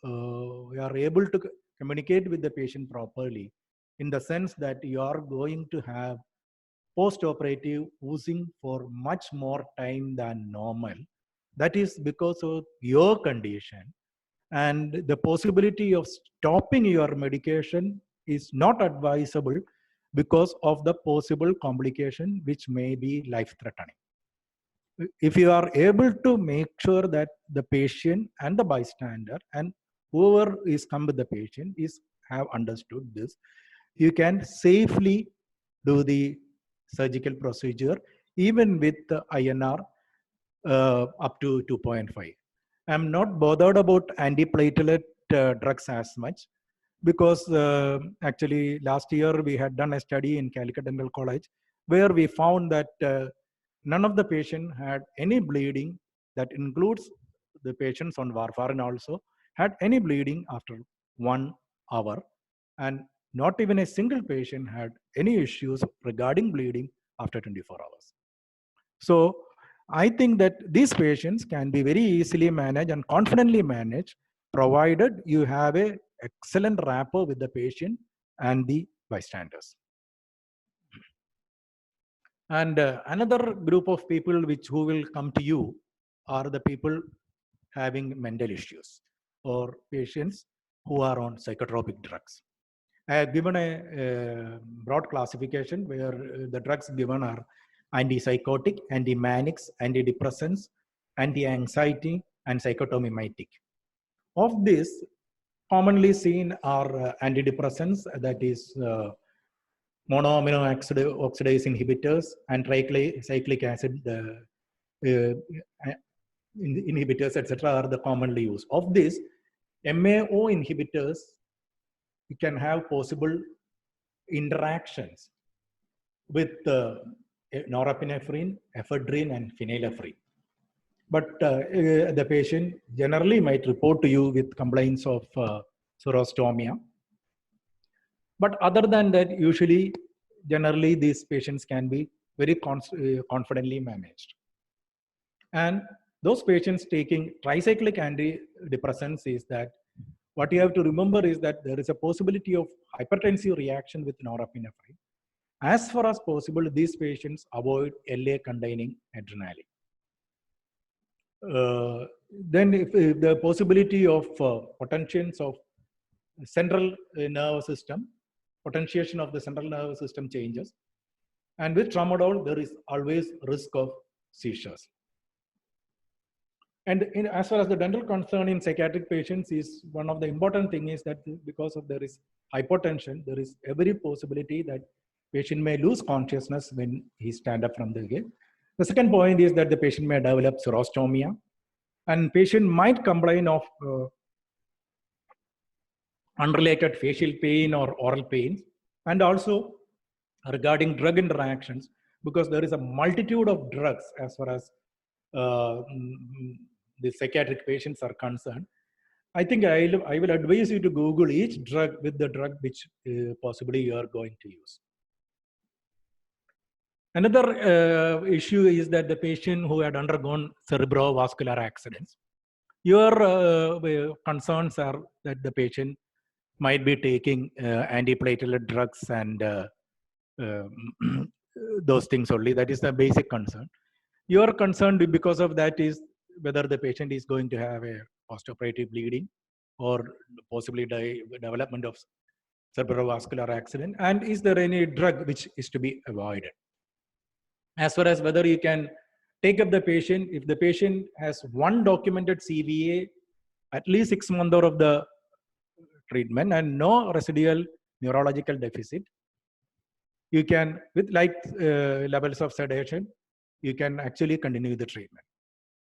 you are able to communicate with the patient properly, in the sense that you are going to have post-operative oozing for much more time than normal. That is because of your condition, and the possibility of stopping your medication is not advisable because of the possible complication which may be life-threatening. If you are able to make sure that the patient and the bystander and whoever is come with the patient is have understood this, you can safely do the surgical procedure even with the INR up to 2.5. I'm not bothered about antiplatelet drugs as much, because actually last year we had done a study in Calicut Dental College where we found that none of the patient had any bleeding, that includes the patients on warfarin also, had any bleeding after 1 hour, and not even a single patient had any issues regarding bleeding after 24 hours. So I think that these patients can be very easily managed and confidently managed, provided you have an excellent rapport with the patient and the bystanders. And another group of people who will come to you are the people having mental issues or patients who are on psychotropic drugs. I have given a broad classification where the drugs given are antipsychotic, antimanics, antidepressants, anti-anxiety, and psychotomimetic. Of this, commonly seen are antidepressants, that is monoamino oxidase inhibitors and tricyclic acid inhibitors, etc., are the commonly used. Of this, MAO inhibitors, you can have possible interactions with norepinephrine, ephedrine, and phenylephrine. But the patient generally might report to you with complaints of xerostomia. But other than that, usually, generally, these patients can be very confidently managed. And those patients taking tricyclic antidepressants is that what you have to remember is that there is a possibility of hypertensive reaction with norepinephrine. As far as possible, these patients avoid LA-containing adrenaline. Then if the possibility of potentiations of central nervous system, potentiation of the central nervous system changes. And with tramadol, there is always risk of seizures. And as far as the dental concern in psychiatric patients is, one of the important thing is that because of there is hypotension, there is every possibility that patient may lose consciousness when he stand up from the bed. The second point is that the patient may develop xerostomia, and patient might complain of unrelated facial pain or oral pain, and also regarding drug interactions, because there is a multitude of drugs as far as the psychiatric patients are concerned. I think I will advise you to Google each drug with the drug which possibly you are going to use. Another issue is that the patient who had undergone cerebrovascular accidents, your concerns are that the patient might be taking antiplatelet drugs and those things only. That is the basic concern. Your concern because of that is whether the patient is going to have a postoperative bleeding or possibly development of cerebrovascular accident, and is there any drug which is to be avoided. As far as whether you can take up the patient, if the patient has one documented CVA, at least 6 months of the treatment and no residual neurological deficit, you can, with light levels of sedation, you can actually continue the treatment.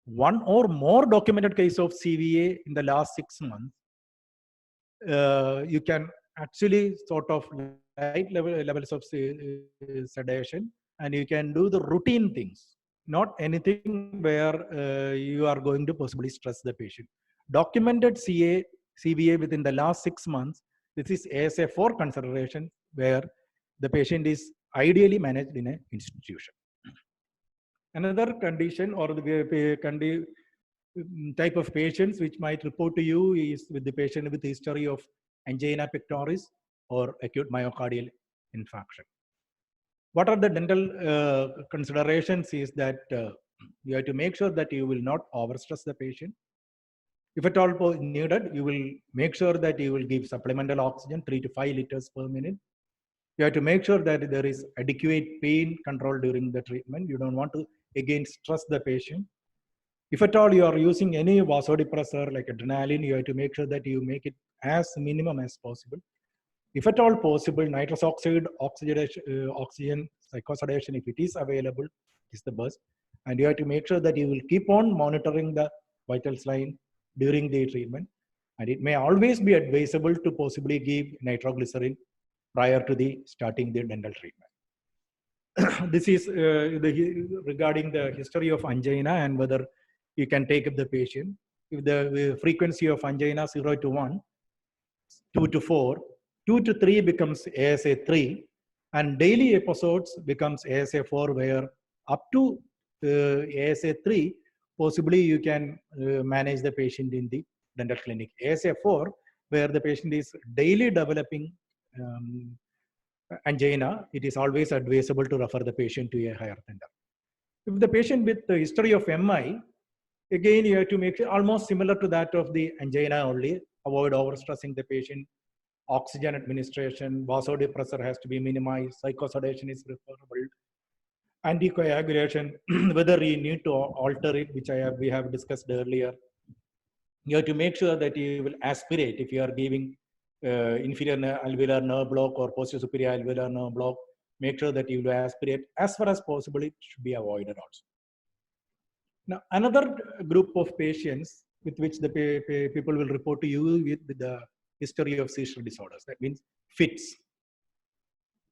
One or more documented case of CVA in the last 6 months, you can actually sort of light levels of sedation, and you can do the routine things, not anything where you are going to possibly stress the patient. Documented CVA within the last 6 months, this is ASA4 consideration, where the patient is ideally managed in an institution. Another condition or the type of patients which might report to you is with the patient with history of angina pectoris or acute myocardial infarction. What are the dental considerations is that you have to make sure that you will not overstress the patient. If at all needed, you will make sure that you will give supplemental oxygen 3 to 5 liters per minute. You have to make sure that there is adequate pain control during the treatment. You don't want to again stress the patient. If at all you are using any vasodepressor like adrenaline, you have to make sure that you make it as minimum as possible. If at all possible, nitrous oxide, oxygen, psychosedation, if it is available, is the best. And you have to make sure that you will keep on monitoring the vital sign during the treatment. And it may always be advisable to possibly give nitroglycerin prior to the starting the dental treatment. This is regarding the history of angina and whether you can take up the patient. If the frequency of angina 0 to 1, 2 to 4, 2 to 3 becomes ASA3, and daily episodes becomes ASA4, where up to ASA3, possibly you can manage the patient in the dental clinic. ASA4, where the patient is daily developing angina, it is always advisable to refer the patient to a higher center. If the patient with the history of MI, again, you have to make it almost similar to that of the angina only. Avoid overstressing the patient. Oxygen administration, vasodepressor has to be minimized. Psychosedation is preferable. Anticoagulation, whether you need to alter it, which we have discussed earlier. You have to make sure that you will aspirate if you are giving inferior alveolar nerve block or posterior superior alveolar nerve block. Make sure that you will aspirate as far as possible. It should be avoided also. Now, another group of patients with which the people will report to you with the history of seizure disorders. That means fits.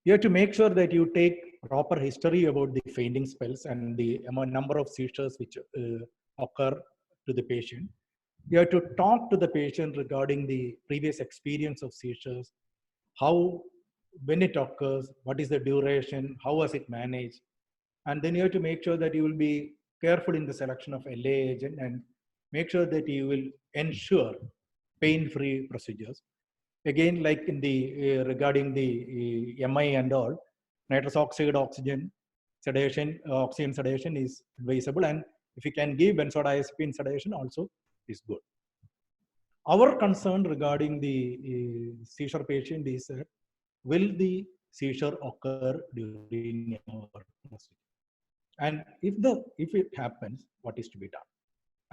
You have to make sure that you take proper history about the fainting spells and the number of seizures which occur to the patient. You have to talk to the patient regarding the previous experience of seizures, when it occurs, what is the duration, how was it managed, and then you have to make sure that you will be careful in the selection of LA agent and make sure that you will ensure pain-free procedures. Again, like in the regarding the MI and all, nitrous oxide, oxygen sedation is advisable, and if you can give benzodiazepine sedation also is good. Our concern regarding the seizure patient is will the seizure occur during our procedure? And if it happens, what is to be done?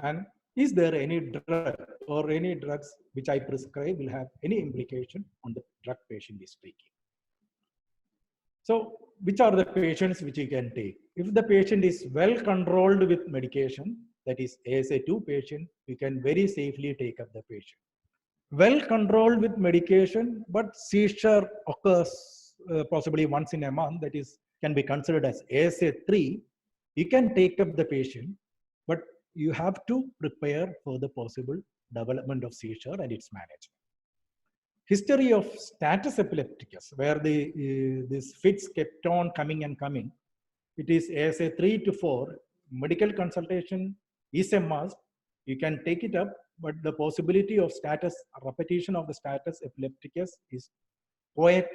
And is there any drug or any drugs which I prescribe will have any implication on the drug patient is taking? So which are the patients which you can take? If the patient is well controlled with medication, that is ASA2 patient, you can very safely take up the patient. Well controlled with medication, but seizure occurs possibly once in a month, that is can be considered as ASA3, you can take up the patient, but you have to prepare for the possible development of seizure and its management. History of status epilepticus, where these fits kept on coming and coming, it is ASA 3 to 4. Medical consultation is a must. You can take it up, but the possibility of repetition of the status epilepticus is quite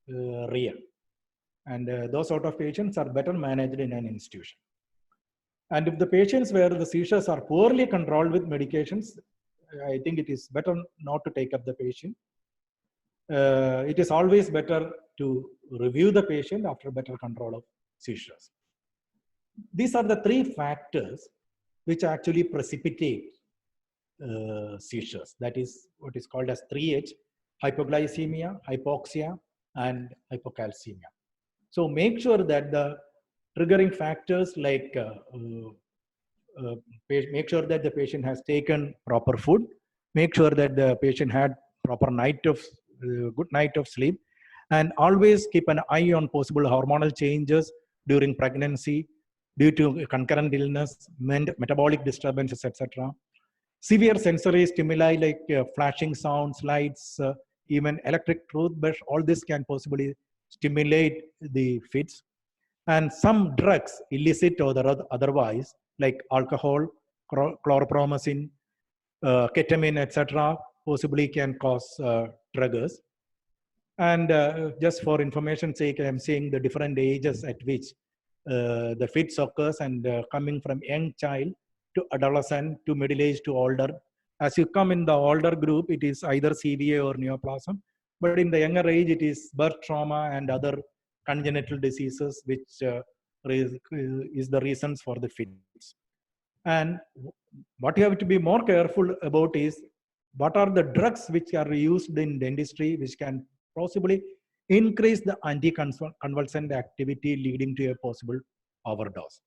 real. And those sort of patients are better managed in an institution. And if the patients where the seizures are poorly controlled with medications, I think it is better not to take up the patient. It is always better to review the patient after better control of seizures. These are the three factors which actually precipitate seizures. That is what is called as 3H: hypoglycemia, hypoxia, and hypocalcemia. So make sure that the triggering factors like make sure that the patient has taken proper food, make sure that the patient had proper night of good night of sleep, and always keep an eye on possible hormonal changes during pregnancy due to concurrent illness, metabolic disturbances, etc. Severe sensory stimuli like flashing sounds, lights, even electric toothbrush, all this can possibly stimulate the fits. And some drugs, illicit or otherwise, like alcohol, chlorpromazine, ketamine, etc., possibly can cause triggers. And just for information's sake, I'm saying the different ages at which the fits occurs, and coming from young child to adolescent to middle age to older. As you come in the older group, it is either CVA or neoplasm, but in the younger age, it is birth trauma and other congenital diseases, which is the reasons for the fits. And what you have to be more careful about is what are the drugs which are used in dentistry, which can possibly increase the anticonvulsant activity leading to a possible overdose.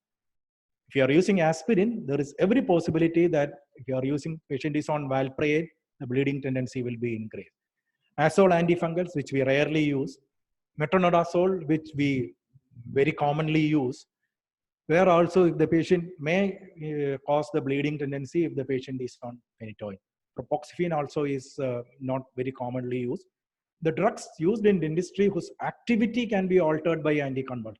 If you are using aspirin, there is every possibility that if you are using, patient is on valproate, the bleeding tendency will be increased. Azole antifungals, which we rarely use, metronidazole, which we very commonly use, where also if the patient may cause the bleeding tendency if the patient is on phenytoin. Propoxyphene also is not very commonly used. The drugs used in dentistry whose activity can be altered by anticonvulsant.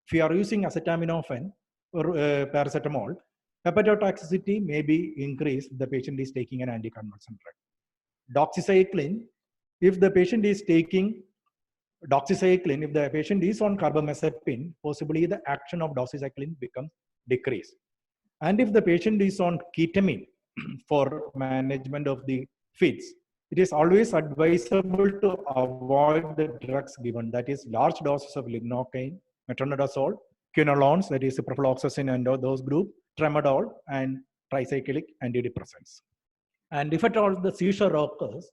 If you are using acetaminophen or paracetamol, hepatotoxicity may be increased if the patient is taking an anticonvulsant drug. Doxycycline, if the patient is taking doxycycline, if the patient is on carbamazepine, possibly the action of doxycycline becomes decreased. And if the patient is on ketamine for management of the fits, it is always advisable to avoid the drugs given, that is large doses of lignocaine, metronidazole, quinolones, that is ciprofloxacin and those group, tramadol, and tricyclic antidepressants. And if at all the seizure occurs,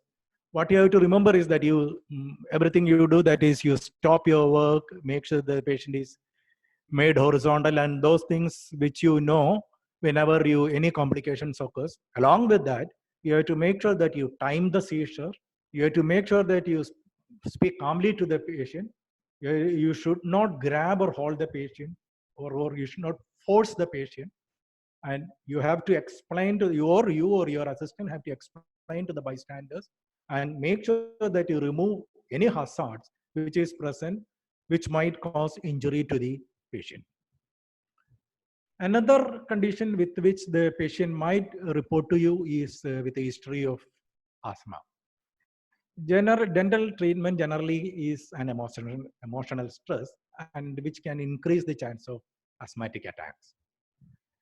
what you have to remember is that you, everything you do, that is you stop your work, make sure the patient is made horizontal, and those things which you know whenever you any complications occurs. Along with that, you have to make sure that you time the seizure. You have to make sure that you speak calmly to the patient. You should not grab or hold the patient, or you should not force the patient. And you have to explain to you or your assistant have to explain to the bystanders and make sure that you remove any hazards which is present, which might cause injury to the patient. Another condition with which the patient might report to you is with a history of asthma. Dental treatment generally is an emotional stress, and which can increase the chance of asthmatic attacks.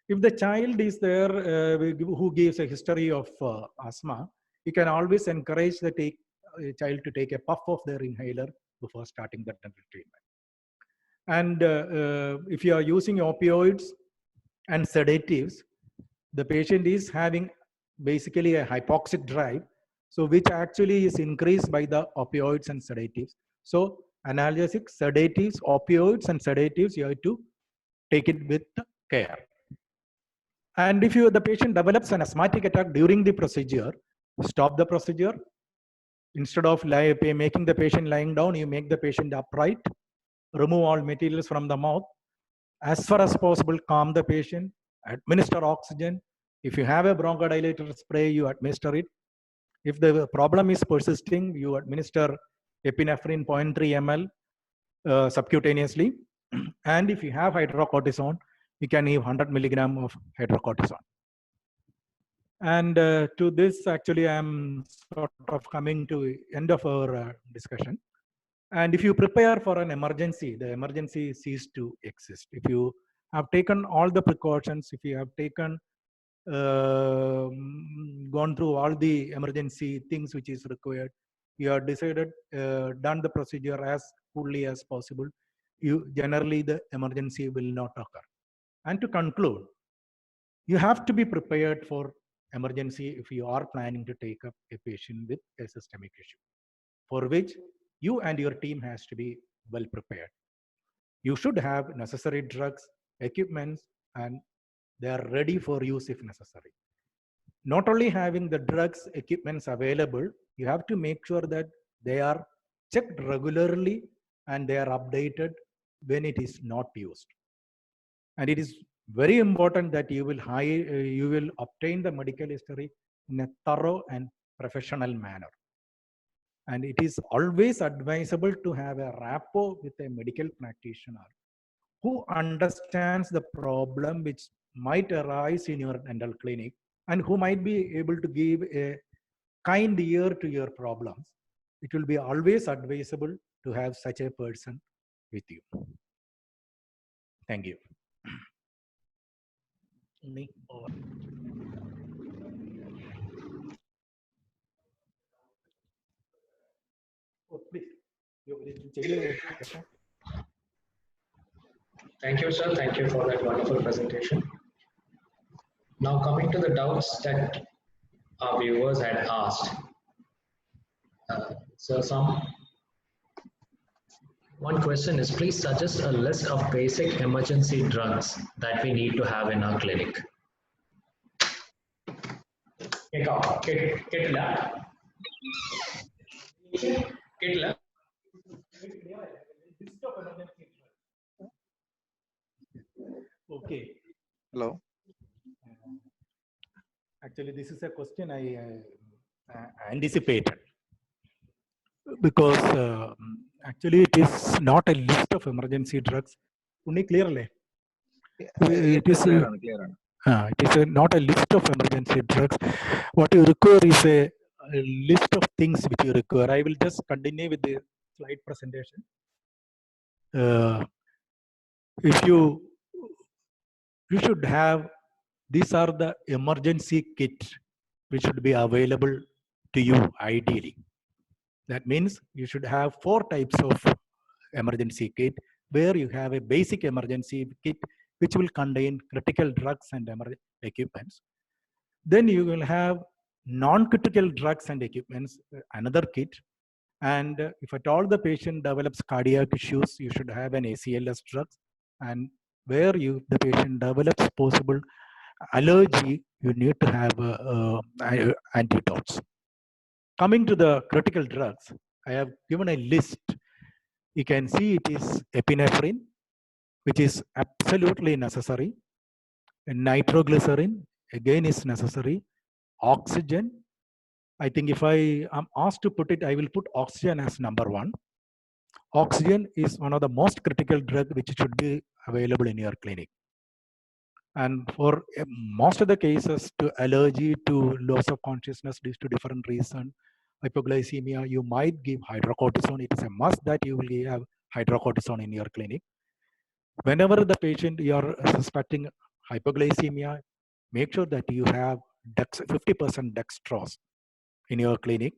If the child is there who gives a history of asthma, you can always encourage the child to take a puff of their inhaler before starting the dental treatment. And if you are using opioids and sedatives, the patient is having basically a hypoxic drive, so which actually is increased by the opioids and sedatives. So analgesics, sedatives, opioids, and sedatives, you have to take it with care. And if the patient develops an asthmatic attack during the procedure, stop the procedure. Instead of making the patient lying down, you make the patient upright, remove all materials from the mouth. As far as possible, calm the patient, administer oxygen. If you have a bronchodilator spray, you administer it. If the problem is persisting, you administer epinephrine 0.3 ml subcutaneously. And if you have hydrocortisone, you can give 100 milligram of hydrocortisone. And to this, actually, I'm sort of coming to end of our discussion. And if you prepare for an emergency, the emergency ceases to exist. If you have taken all the precautions, if you have taken, gone through all the emergency things which is required, you have decided, done the procedure as fully as possible, generally the emergency will not occur. And to conclude, you have to be prepared for emergency if you are planning to take up a patient with a systemic issue, for which you and your team has to be well prepared. You should have necessary drugs, equipments, and they are ready for use if necessary. not only having the drugs equipments available, you have to make sure that they are checked regularly and they are updated when it is not used. And it is very important that you will obtain the medical history in a thorough and professional manner. And it is always advisable to have a rapport with a medical practitioner who understands the problem which might arise in your dental clinic and who might be able to give a kind ear to your problems. It will be always advisable to have such a person with you. Thank you. Oh, please. Thank you, sir. Thank you for that wonderful presentation. Now coming to the doubts that our viewers had asked. One question is, please suggest a list of basic emergency drugs that we need to have in our clinic. Okay. Hello. Actually, this is a question I anticipated, because actually it is not a list of emergency drugs. Only clearly. It is clear. it is not a list of emergency drugs. What you require is a list of things which you require. I will just continue with the slide presentation. If you should have, these are the emergency kit which should be available to you ideally. That means you should have 4 types of emergency kit, where you have a basic emergency kit which will contain critical drugs and equipments. Then you will have non-critical drugs and equipments, another kit. And if at all the patient develops cardiac issues, you should have an ACLS drugs. And where the patient develops possible allergy, you need to have antidotes. Coming to the critical drugs, I have given a list. You can see it is epinephrine, which is absolutely necessary. Nitroglycerin, again, is necessary. Oxygen, I think if I am asked to put it, I will put oxygen as number 1. Oxygen is one of the most critical drugs which should be available in your clinic. And for most of the cases, to allergy, to loss of consciousness due to different reasons, hypoglycemia, you might give hydrocortisone. It is a must that you will have hydrocortisone in your clinic. Whenever the patient you are suspecting hypoglycemia, make sure that you have 50% dextrose in your clinic.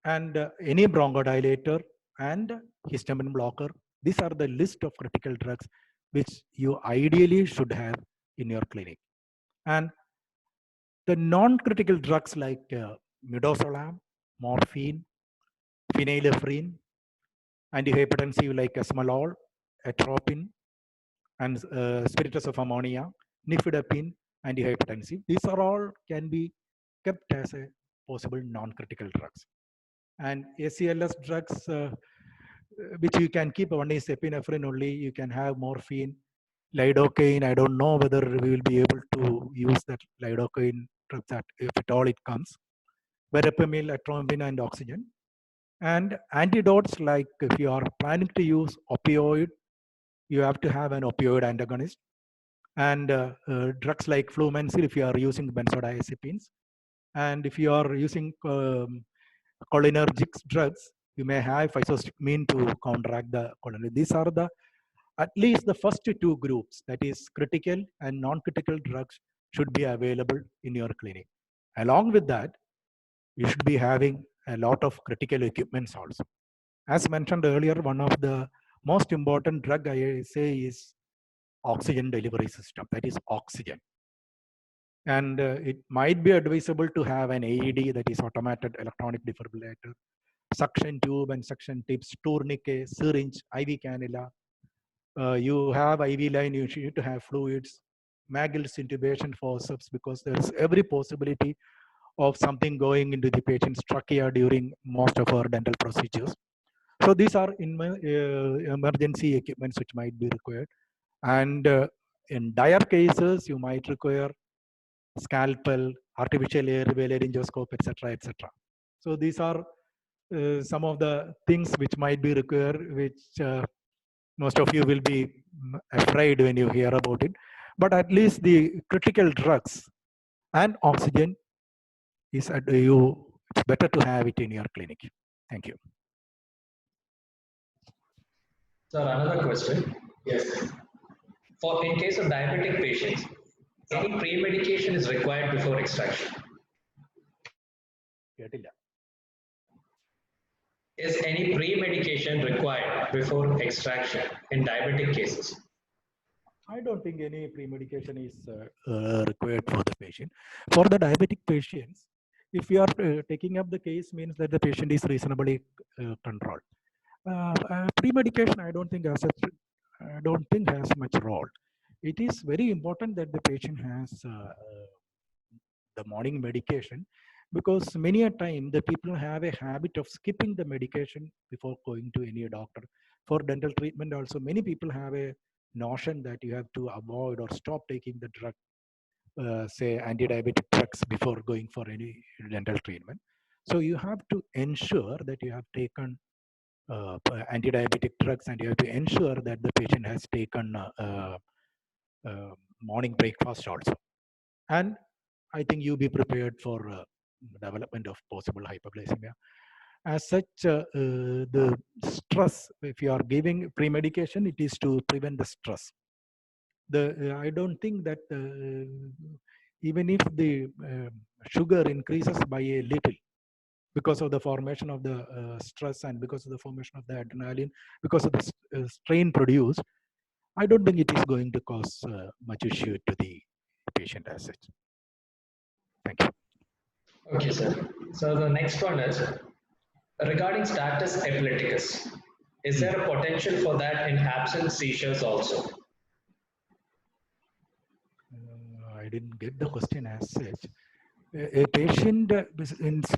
And any bronchodilator and histamine blocker, these are the list of critical drugs which you ideally should have in your clinic. And the non-critical drugs like midazolam, morphine, phenylephrine, antihypertensive like esmolol, atropine, and spiritus of ammonia, nifedipine, antihypertensive. These are all can be kept as a possible non-critical drugs. And ACLS drugs, which you can keep, one is epinephrine only. You can have morphine, lidocaine. I don't know whether we will be able to use that lidocaine drug, that if at all it comes. Verapamil, atropine, and oxygen. And antidotes, like if you are planning to use opioid, you have to have an opioid antagonist. And drugs like flumancil if you are using benzodiazepines. And if you are using cholinergic drugs, you may have physostigmine to counteract the cholinergic. These are the at least the first 2 groups, that is critical and non-critical drugs, should be available in your clinic. Along with that, you should be having a lot of critical equipments also. As mentioned earlier, one of the most important drug I say is oxygen delivery system, that is oxygen. And it might be advisable to have an AED, that is automated electronic defibrillator, suction tube and suction tips, tourniquet, syringe, IV cannula. You have IV line, you need to have fluids, Magill's intubation forceps, because there is every possibility of something going into the patient's trachea during most of our dental procedures. So these are emergency equipments which might be required. And in dire cases, you might require scalpel, artificial airway laryngoscope, etc., etc. So these are some of the things which might be required, which most of you will be afraid when you hear about it. But at least the critical drugs and oxygen is it's better to have it in your clinic. Thank you. Sir, another question. Yes. For in case of diabetic patients, any pre-medication is required before extraction? Is any pre-medication required before extraction in diabetic cases? I don't think any pre-medication is required for the patient. For the diabetic patients, if you are taking up the case, means that the patient is reasonably controlled. Pre-medication, I don't think has much role. It is very important that the patient has the morning medication, because many a time the people have a habit of skipping the medication before going to any doctor. For dental treatment also, many people have a notion that you have to avoid or stop taking the drug, say anti-diabetic drugs, before going for any dental treatment. So you have to ensure that you have taken anti-diabetic drugs, and you have to ensure that the patient has taken morning breakfast also. And I think you be prepared for development of possible hypoglycemia. As such, the stress, if you are giving pre-medication, it is to prevent the stress. I don't think that even if the sugar increases by a little, because of the formation of the stress and because of the formation of the adrenaline, because of the strain produced, I don't think it is going to cause much issue to the patient as such. Thank you. Okay, sir. So the next one is regarding status epilepticus. Is there a potential for that in absent seizures also? I didn't get the question as such. A patient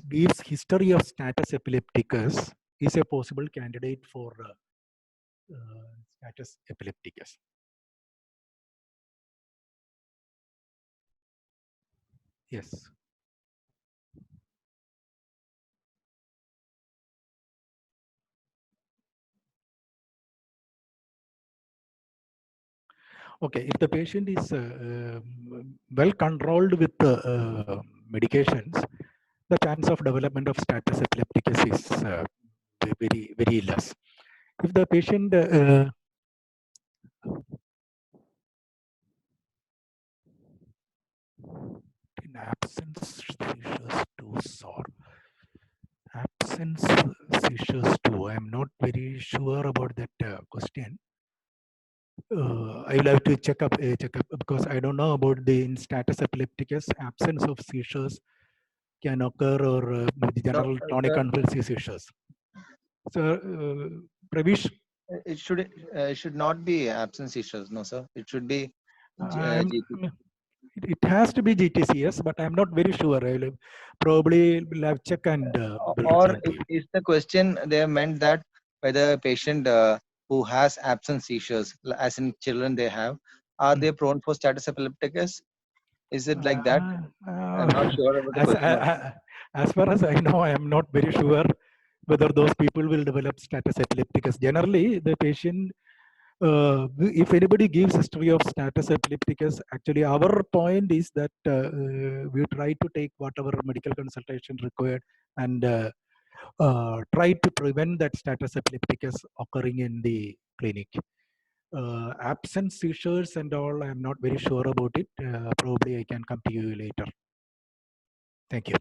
gives history of status epilepticus is a possible candidate for status epilepticus. Yes. Okay, if the patient is well controlled with medications, the chance of development of status epilepticus is very, very less. If the patient in absence seizures too sore. Absence seizures too. I am not very sure about that question. I will have to check up because I don't know about the in status epilepticus. Absence of seizures can occur, or the general tonic-convulsive seizures. So, Pravish, it should not be absence seizures, no sir. It should be it has to be GTCS, but I'm not very sure. I will probably will have check and. Or is the question they meant that whether a patient who has absence seizures, as in children they have, are they prone for status epilepticus? Is it like that? I'm not sure about the question. As far as I know, I am not very sure whether those people will develop status epilepticus. Generally, the patient, if anybody gives history of status epilepticus, actually our point is that we try to take whatever medical consultation required and try to prevent that status epilepticus occurring in the clinic. Absent seizures and all, I'm not very sure about it. Probably I can come to you later. Thank you.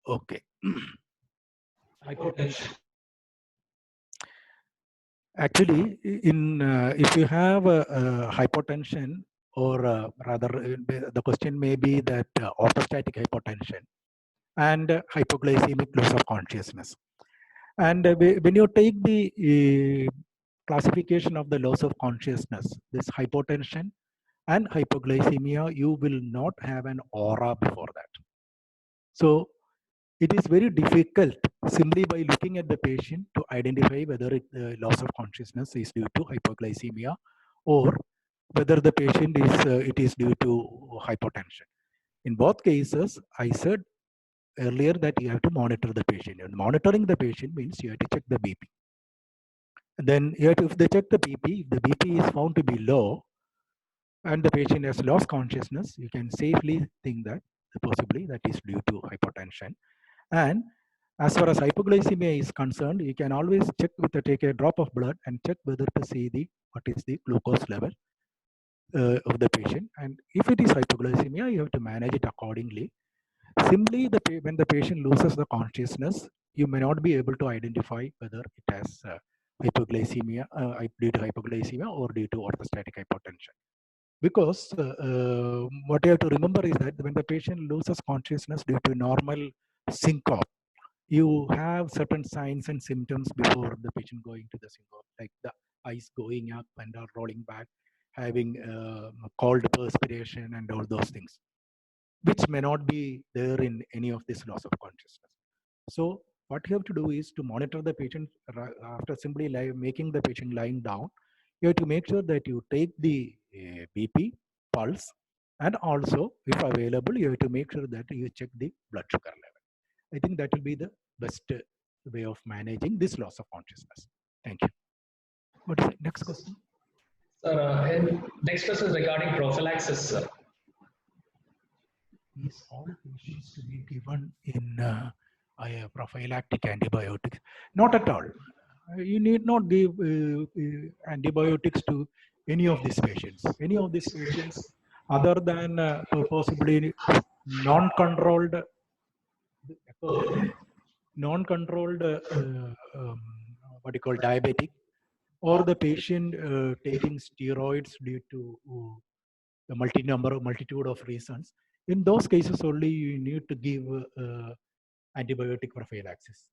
Okay. Hypotension. Actually, in if you have hypotension, or rather, the question may be that orthostatic hypotension and hypoglycemic loss of consciousness. And when you take the classification of the loss of consciousness, this hypotension and hypoglycemia, you will not have an aura before that. So it is very difficult simply by looking at the patient to identify whether loss of consciousness is due to hypoglycemia or whether the patient is it is due to hypotension. In both cases, I said earlier that you have to monitor the patient. And monitoring the patient means you have to check the BP. Then you have to, if they check the BP, if the BP is found to be low and the patient has lost consciousness, you can safely think that possibly that is due to hypotension. And as far as hypoglycemia is concerned, you can always check take a drop of blood and check whether to see what is the glucose level of the patient. And if it is hypoglycemia, you have to manage it accordingly. Simply, when the patient loses the consciousness, you may not be able to identify whether it has hypoglycemia due to hypoglycemia or due to orthostatic hypotension. Because what you have to remember is that when the patient loses consciousness due to normal syncope, you have certain signs and symptoms before the patient going to the syncope, like the eyes going up and rolling back, having cold perspiration and all those things, which may not be there in any of this loss of consciousness. So what you have to do is to monitor the patient after simply making the patient lying down. You have to make sure that you take the BP, pulse, and also, if available, you have to make sure that you check the blood sugar level. I think that will be the best way of managing this loss of consciousness. Thank you. What is the next question? Sir, next question is regarding prophylaxis, sir. Is all patients to be given in prophylactic antibiotics? Not at all. You need not give antibiotics to any of these patients. Any of these patients, other than possibly non-controlled what you call diabetic, or the patient taking steroids due to a multitude of reasons. In those cases only you need to give antibiotic prophylaxis.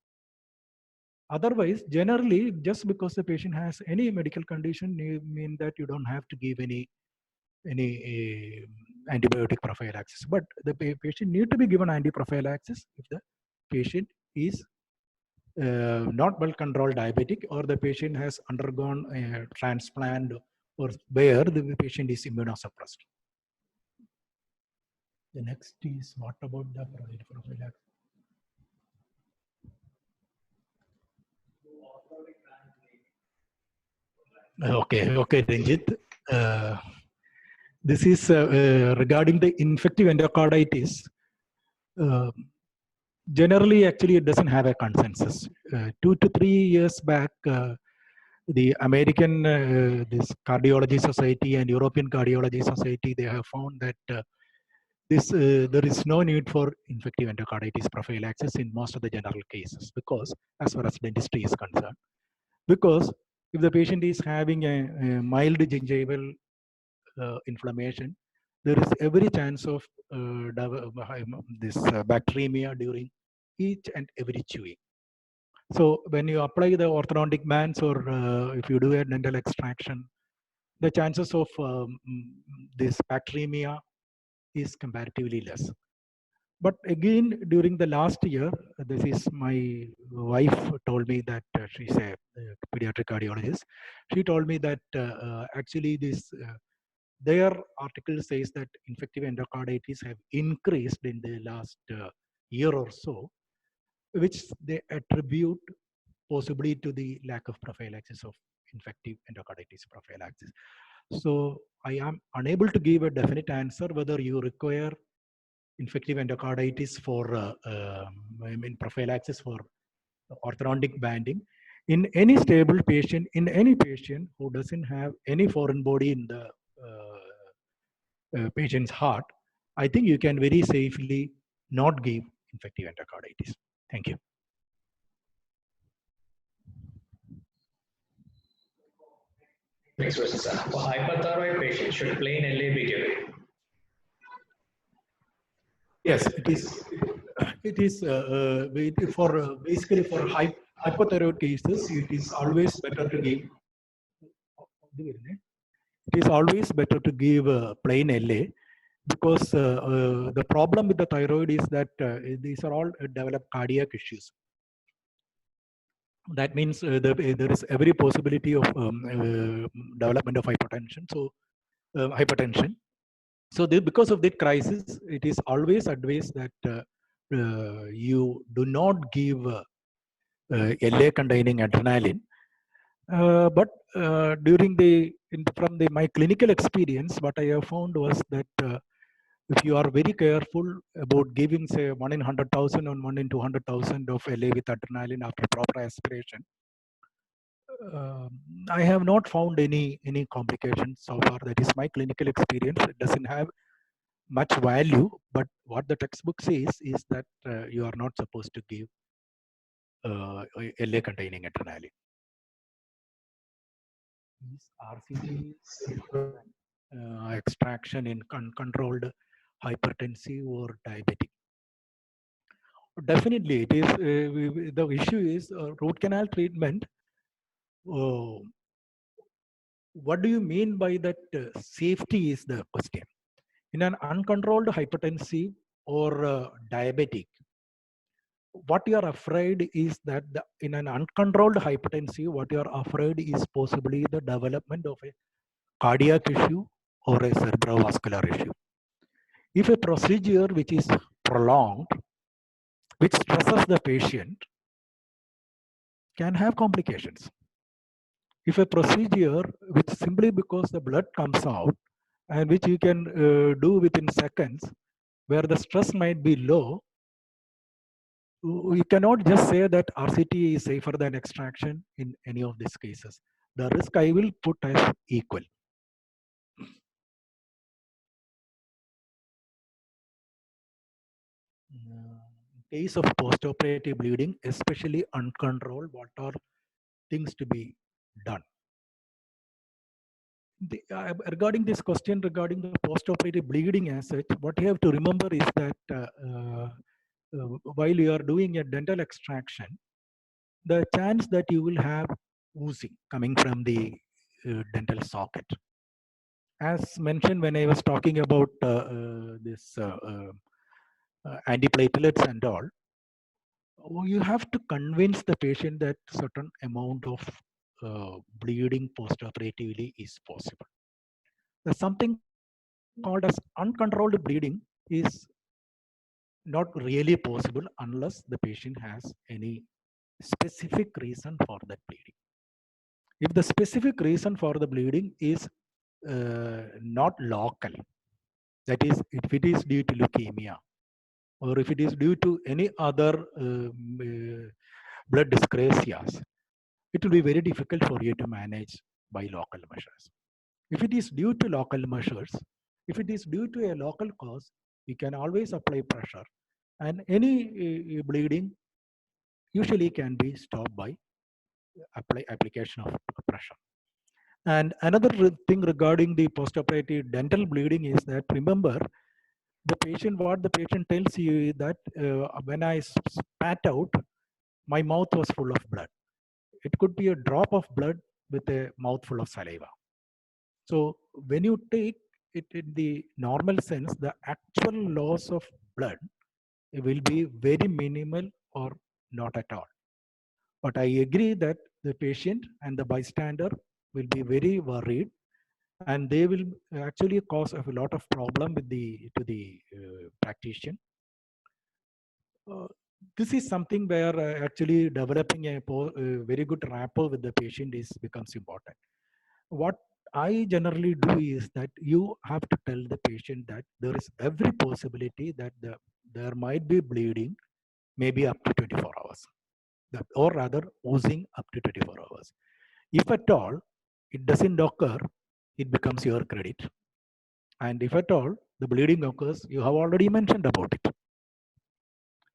Otherwise, generally, just because the patient has any medical condition, mean that you don't have to give any antibiotic prophylaxis. But the patient need to be given antiprophylaxis if the patient is not well controlled diabetic, or the patient has undergone a transplant, or where the patient is immunosuppressed. The next is, what about the prophylaxis? Okay, Ranjit. This is regarding the infective endocarditis. Generally, actually, it doesn't have a consensus. 2 to 3 years back, the American this Cardiology Society and European Cardiology Society, they have found that there is no need for infective endocarditis prophylaxis in most of the general cases, because as far as dentistry is concerned, because if the patient is having a mild gingival inflammation, there is every chance of this bacteremia during each and every chewing. So when you apply the orthodontic bands, or if you do a dental extraction, the chances of this bacteremia is comparatively less. But again, during the last year, this is my wife told me that she's a pediatric cardiologist. She told me that actually this their article says that infective endocarditis have increased in the last year or so, which they attribute possibly to the lack of prophylaxis of infective endocarditis prophylaxis. So I am unable to give a definite answer whether you require infective endocarditis for prophylaxis for orthodontic banding in any stable patient, in any patient who doesn't have any foreign body in the patient's heart. I think you can very safely not give infective endocarditis. Thank you. Next question, sir. For hyperthyroid patients, should plain LA be given? Yes, it is. It is for basically for hypothyroid cases, it is always better to give. It is always better to give plain LA because the problem with the thyroid is that these are all developed cardiac issues. That means there is every possibility of development of hypertension. So hypertension. So because of that crisis, it is always advised that you do not give LA containing adrenaline. But from my clinical experience, what I have found was that if you are very careful about giving, say, 1 in 100,000 or 1 in 200,000 of LA with adrenaline after proper aspiration, I have not found any complications so far. That is my clinical experience. It doesn't have much value, but what the textbook says is that you are not supposed to give LA containing adrenaline. Is RCT safer than extraction in uncontrolled hypertensive or diabetic? Definitely, it is. The issue is root canal treatment. What do you mean by that? Safety is the question. In an uncontrolled hypertensive or diabetic, what you are afraid is that in an uncontrolled hypertensive, what you are afraid is possibly the development of a cardiac issue or a cerebrovascular issue. If a procedure which is prolonged, which stresses the patient, can have complications. If a procedure which simply because the blood comes out and which you can do within seconds, where the stress might be low, you cannot just say that RCT is safer than extraction in any of these cases. The risk I will put as equal. In case of postoperative bleeding, especially uncontrolled, what are things to be done? Regarding this question regarding the postoperative bleeding as such, what you have to remember is that while you are doing a dental extraction, the chance that you will have oozing coming from the dental socket. As mentioned when I was talking about this antiplatelets and all, you have to convince the patient that certain amount of bleeding postoperatively is possible. There's something called as uncontrolled bleeding is not really possible unless the patient has any specific reason for that bleeding. If the specific reason for the bleeding is not local, that is, if it is due to leukemia, or if it is due to any other blood dyscrasias, it will be very difficult for you to manage by local measures. If it is due to local measures, if it is due to a local cause, you can always apply pressure, and any bleeding usually can be stopped by application of pressure. And another thing regarding the postoperative dental bleeding is that, remember, what the patient tells you is that when I spat out, my mouth was full of blood. It could be a drop of blood with a mouthful of saliva. So when you take it in the normal sense, the actual loss of blood will be very minimal or not at all. But I agree that the patient and the bystander will be very worried, and they will actually cause a lot of problem with to the practitioner. This is something where actually developing a very good rapport with the patient becomes important. What I generally do is that you have to tell the patient that there is every possibility that there might be bleeding, maybe up to 24 hours, or rather oozing up to 24 hours. If at all it doesn't occur, it becomes your credit. And if at all the bleeding occurs, you have already mentioned about it.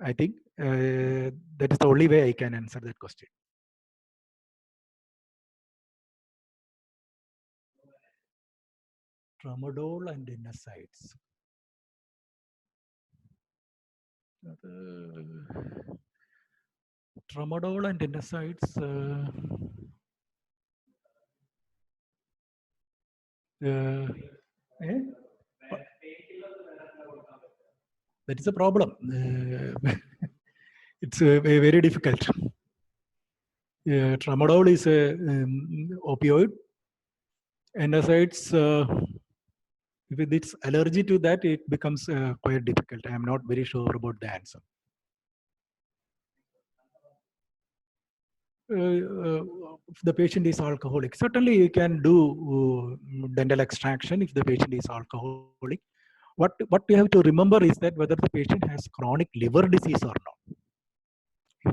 I think that is the only way I can answer that question. Tramadol and NSAIDs. Tramadol and NSAIDs. Eh? That is a problem. It's very difficult. Tramadol is a opioid. NSAIDs, if it's allergy to that, it becomes quite difficult. I am not very sure about the answer. If the patient is alcoholic, certainly you can do dental extraction if the patient is alcoholic. What you have to remember is that whether the patient has chronic liver disease or not.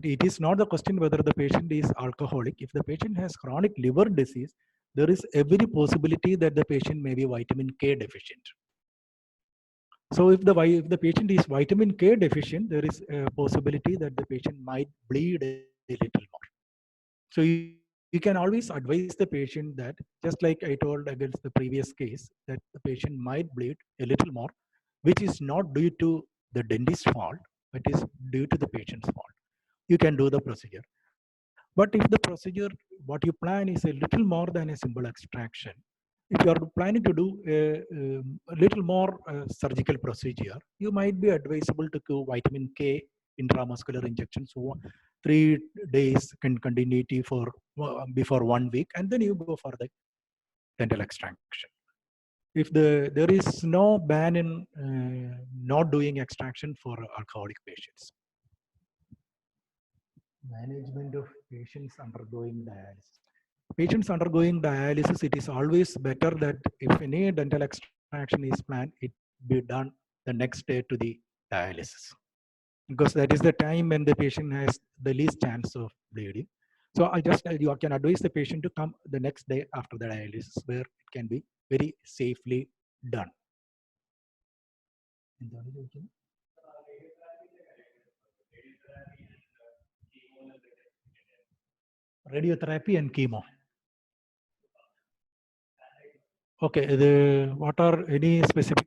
It is not the question whether the patient is alcoholic. If the patient has chronic liver disease, there is every possibility that the patient may be vitamin K deficient. So if the patient is vitamin K deficient, there is a possibility that the patient might bleed a little more. So you can always advise the patient that, just like I told against the previous case, that the patient might bleed a little more, which is not due to the dentist's fault, but is due to the patient's fault. You can do the procedure. But if the procedure, what you plan is a little more than a simple extraction, if you are planning to do a little more surgical procedure, you might be advisable to do vitamin K intramuscular injections, so 3 days continuity for before 1 week, and then you go for the dental extraction. If there is no ban in not doing extraction for alcoholic patients. Management of patients undergoing dialysis. Patients undergoing dialysis, it is always better that if any dental extraction is planned, it be done the next day to the dialysis, because that is the time when the patient has the least chance of bleeding. So you can advise the patient to come the next day after the dialysis, where it can be very safely done. Radiotherapy and chemo. Okay, what are any specific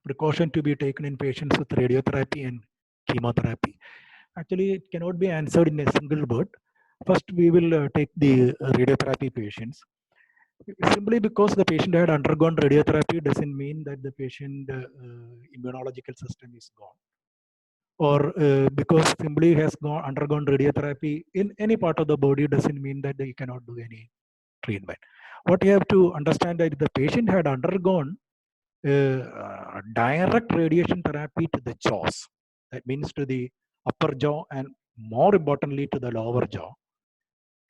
precaution to be taken in patients with radiotherapy and chemotherapy? Actually, it cannot be answered in a single word. First, we will take the radiotherapy patients. Simply because the patient had undergone radiotherapy doesn't mean that the patient immunological system is gone. Or because simply has undergone radiotherapy in any part of the body doesn't mean that they cannot do any treatment. What you have to understand that if the patient had undergone direct radiation therapy to the jaws, that means to the upper jaw and more importantly to the lower jaw,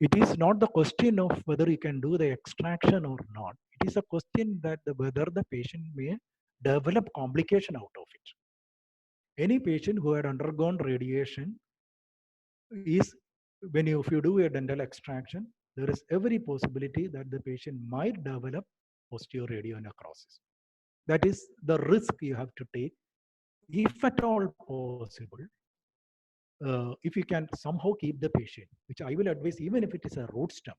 it is not the question of whether you can do the extraction or not. It is a question that whether the patient may develop complication out of it. Any patient who had undergone radiation is, if you do a dental extraction, there is every possibility that the patient might develop osteoradionecrosis. That is the risk you have to take. If at all possible, if you can somehow keep the patient, which I will advise, even if it is a root stem,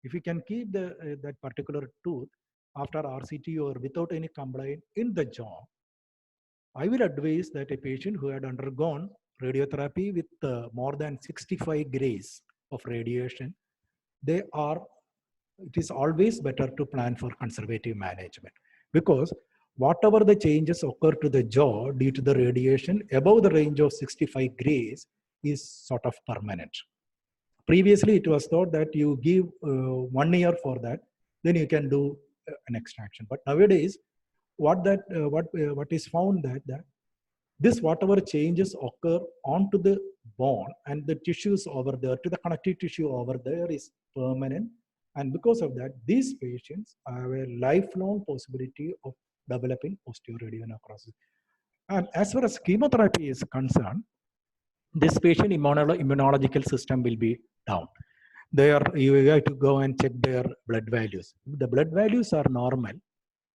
if you can keep that particular tooth after RCT or without any complaint in the jaw, I will advise that a patient who had undergone radiotherapy with more than 65 grays of radiation, it is always better to plan for conservative management, because whatever the changes occur to the jaw due to the radiation above the range of 65 grays is sort of permanent. Previously, it was thought that you give 1 year for that, then you can do an extraction. But nowadays, what is found that this whatever changes occur onto the bone and the tissues over there, to the connective tissue over there, is permanent. And because of that, these patients have a lifelong possibility of developing osteoradionecrosis. And as far as chemotherapy is concerned, this patient immunological system will be down. You have to go and check their blood values. If the blood values are normal,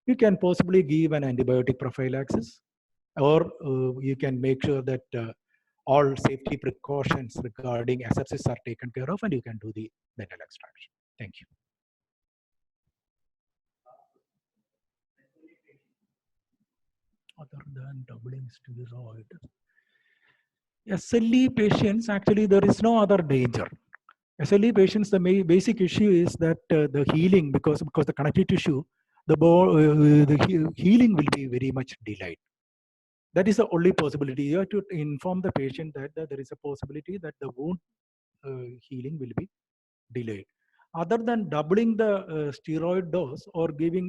you can possibly give an antibiotic prophylaxis, or you can make sure that all safety precautions regarding asepsis are taken care of, and you can do the dental extraction. Thank you. Other than doubling steroid, SLE patients, actually, there is no other danger. SLE patients, the basic issue is that the healing, because the connective tissue, the healing will be very much delayed. That is the only possibility. You have to inform the patient that there is a possibility that the wound healing will be delayed. Other than doubling the steroid dose or giving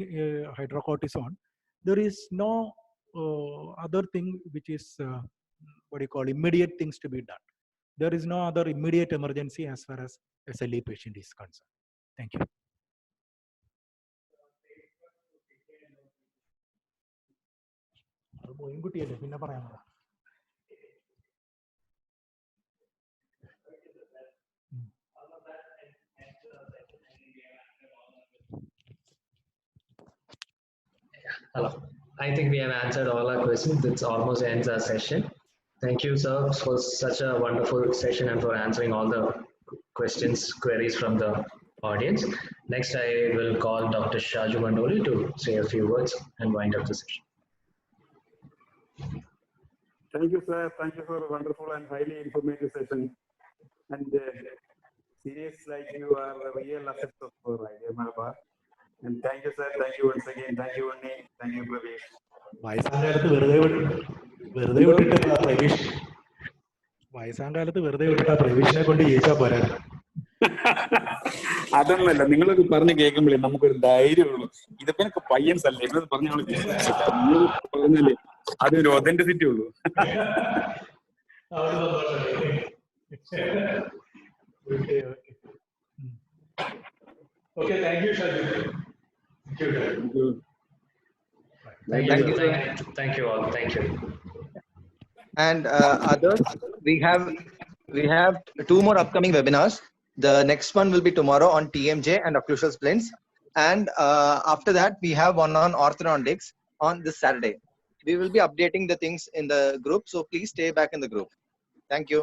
hydrocortisone, there is no other thing which is what you call immediate things to be done. There is no other immediate emergency as far as SLE patient is concerned. Thank you. Hello. I think we have answered all our questions. This almost ends our session. Thank you, sir, for such a wonderful session and for answering all the questions, queries from the audience. Next, I will call Dr. Shaju Mandoli to say a few words and wind up the session. Thank you, sir. Thank you for a wonderful and highly informative session. And serious like you are a real asset of IIM Malabar. And thank you, sir. Thank you once again. Thank you, Unni. Thank you, Pravesh. വയസ്സാങ്കാലത്ത് വെറുതെ വിട്ടിട്ട് പ്രവേശിനെ കൊണ്ട് ജയിച്ചാ പോരാ. അതൊന്നല്ല, നിങ്ങളൊക്കെ പറഞ്ഞ് കേൾക്കുമ്പോഴേ നമുക്കൊരു ധൈര്യമുള്ളൂ. ഇതൊക്കെ എനിക്ക് പയ്യൻസ് അല്ലേ, ഇവരത് പറഞ്ഞ പറഞ്ഞാലേ അതൊരു ഒതന്റിസിറ്റി ഉള്ളൂ. Okay, thank you, Shaju. Thank you all. Thank you. And others, we have 2 more upcoming webinars. The next one will be tomorrow on TMJ and occlusal splints. And after that, we have one on orthodontics on this Saturday. We will be updating the things in the group, so please stay back in the group. Thank you.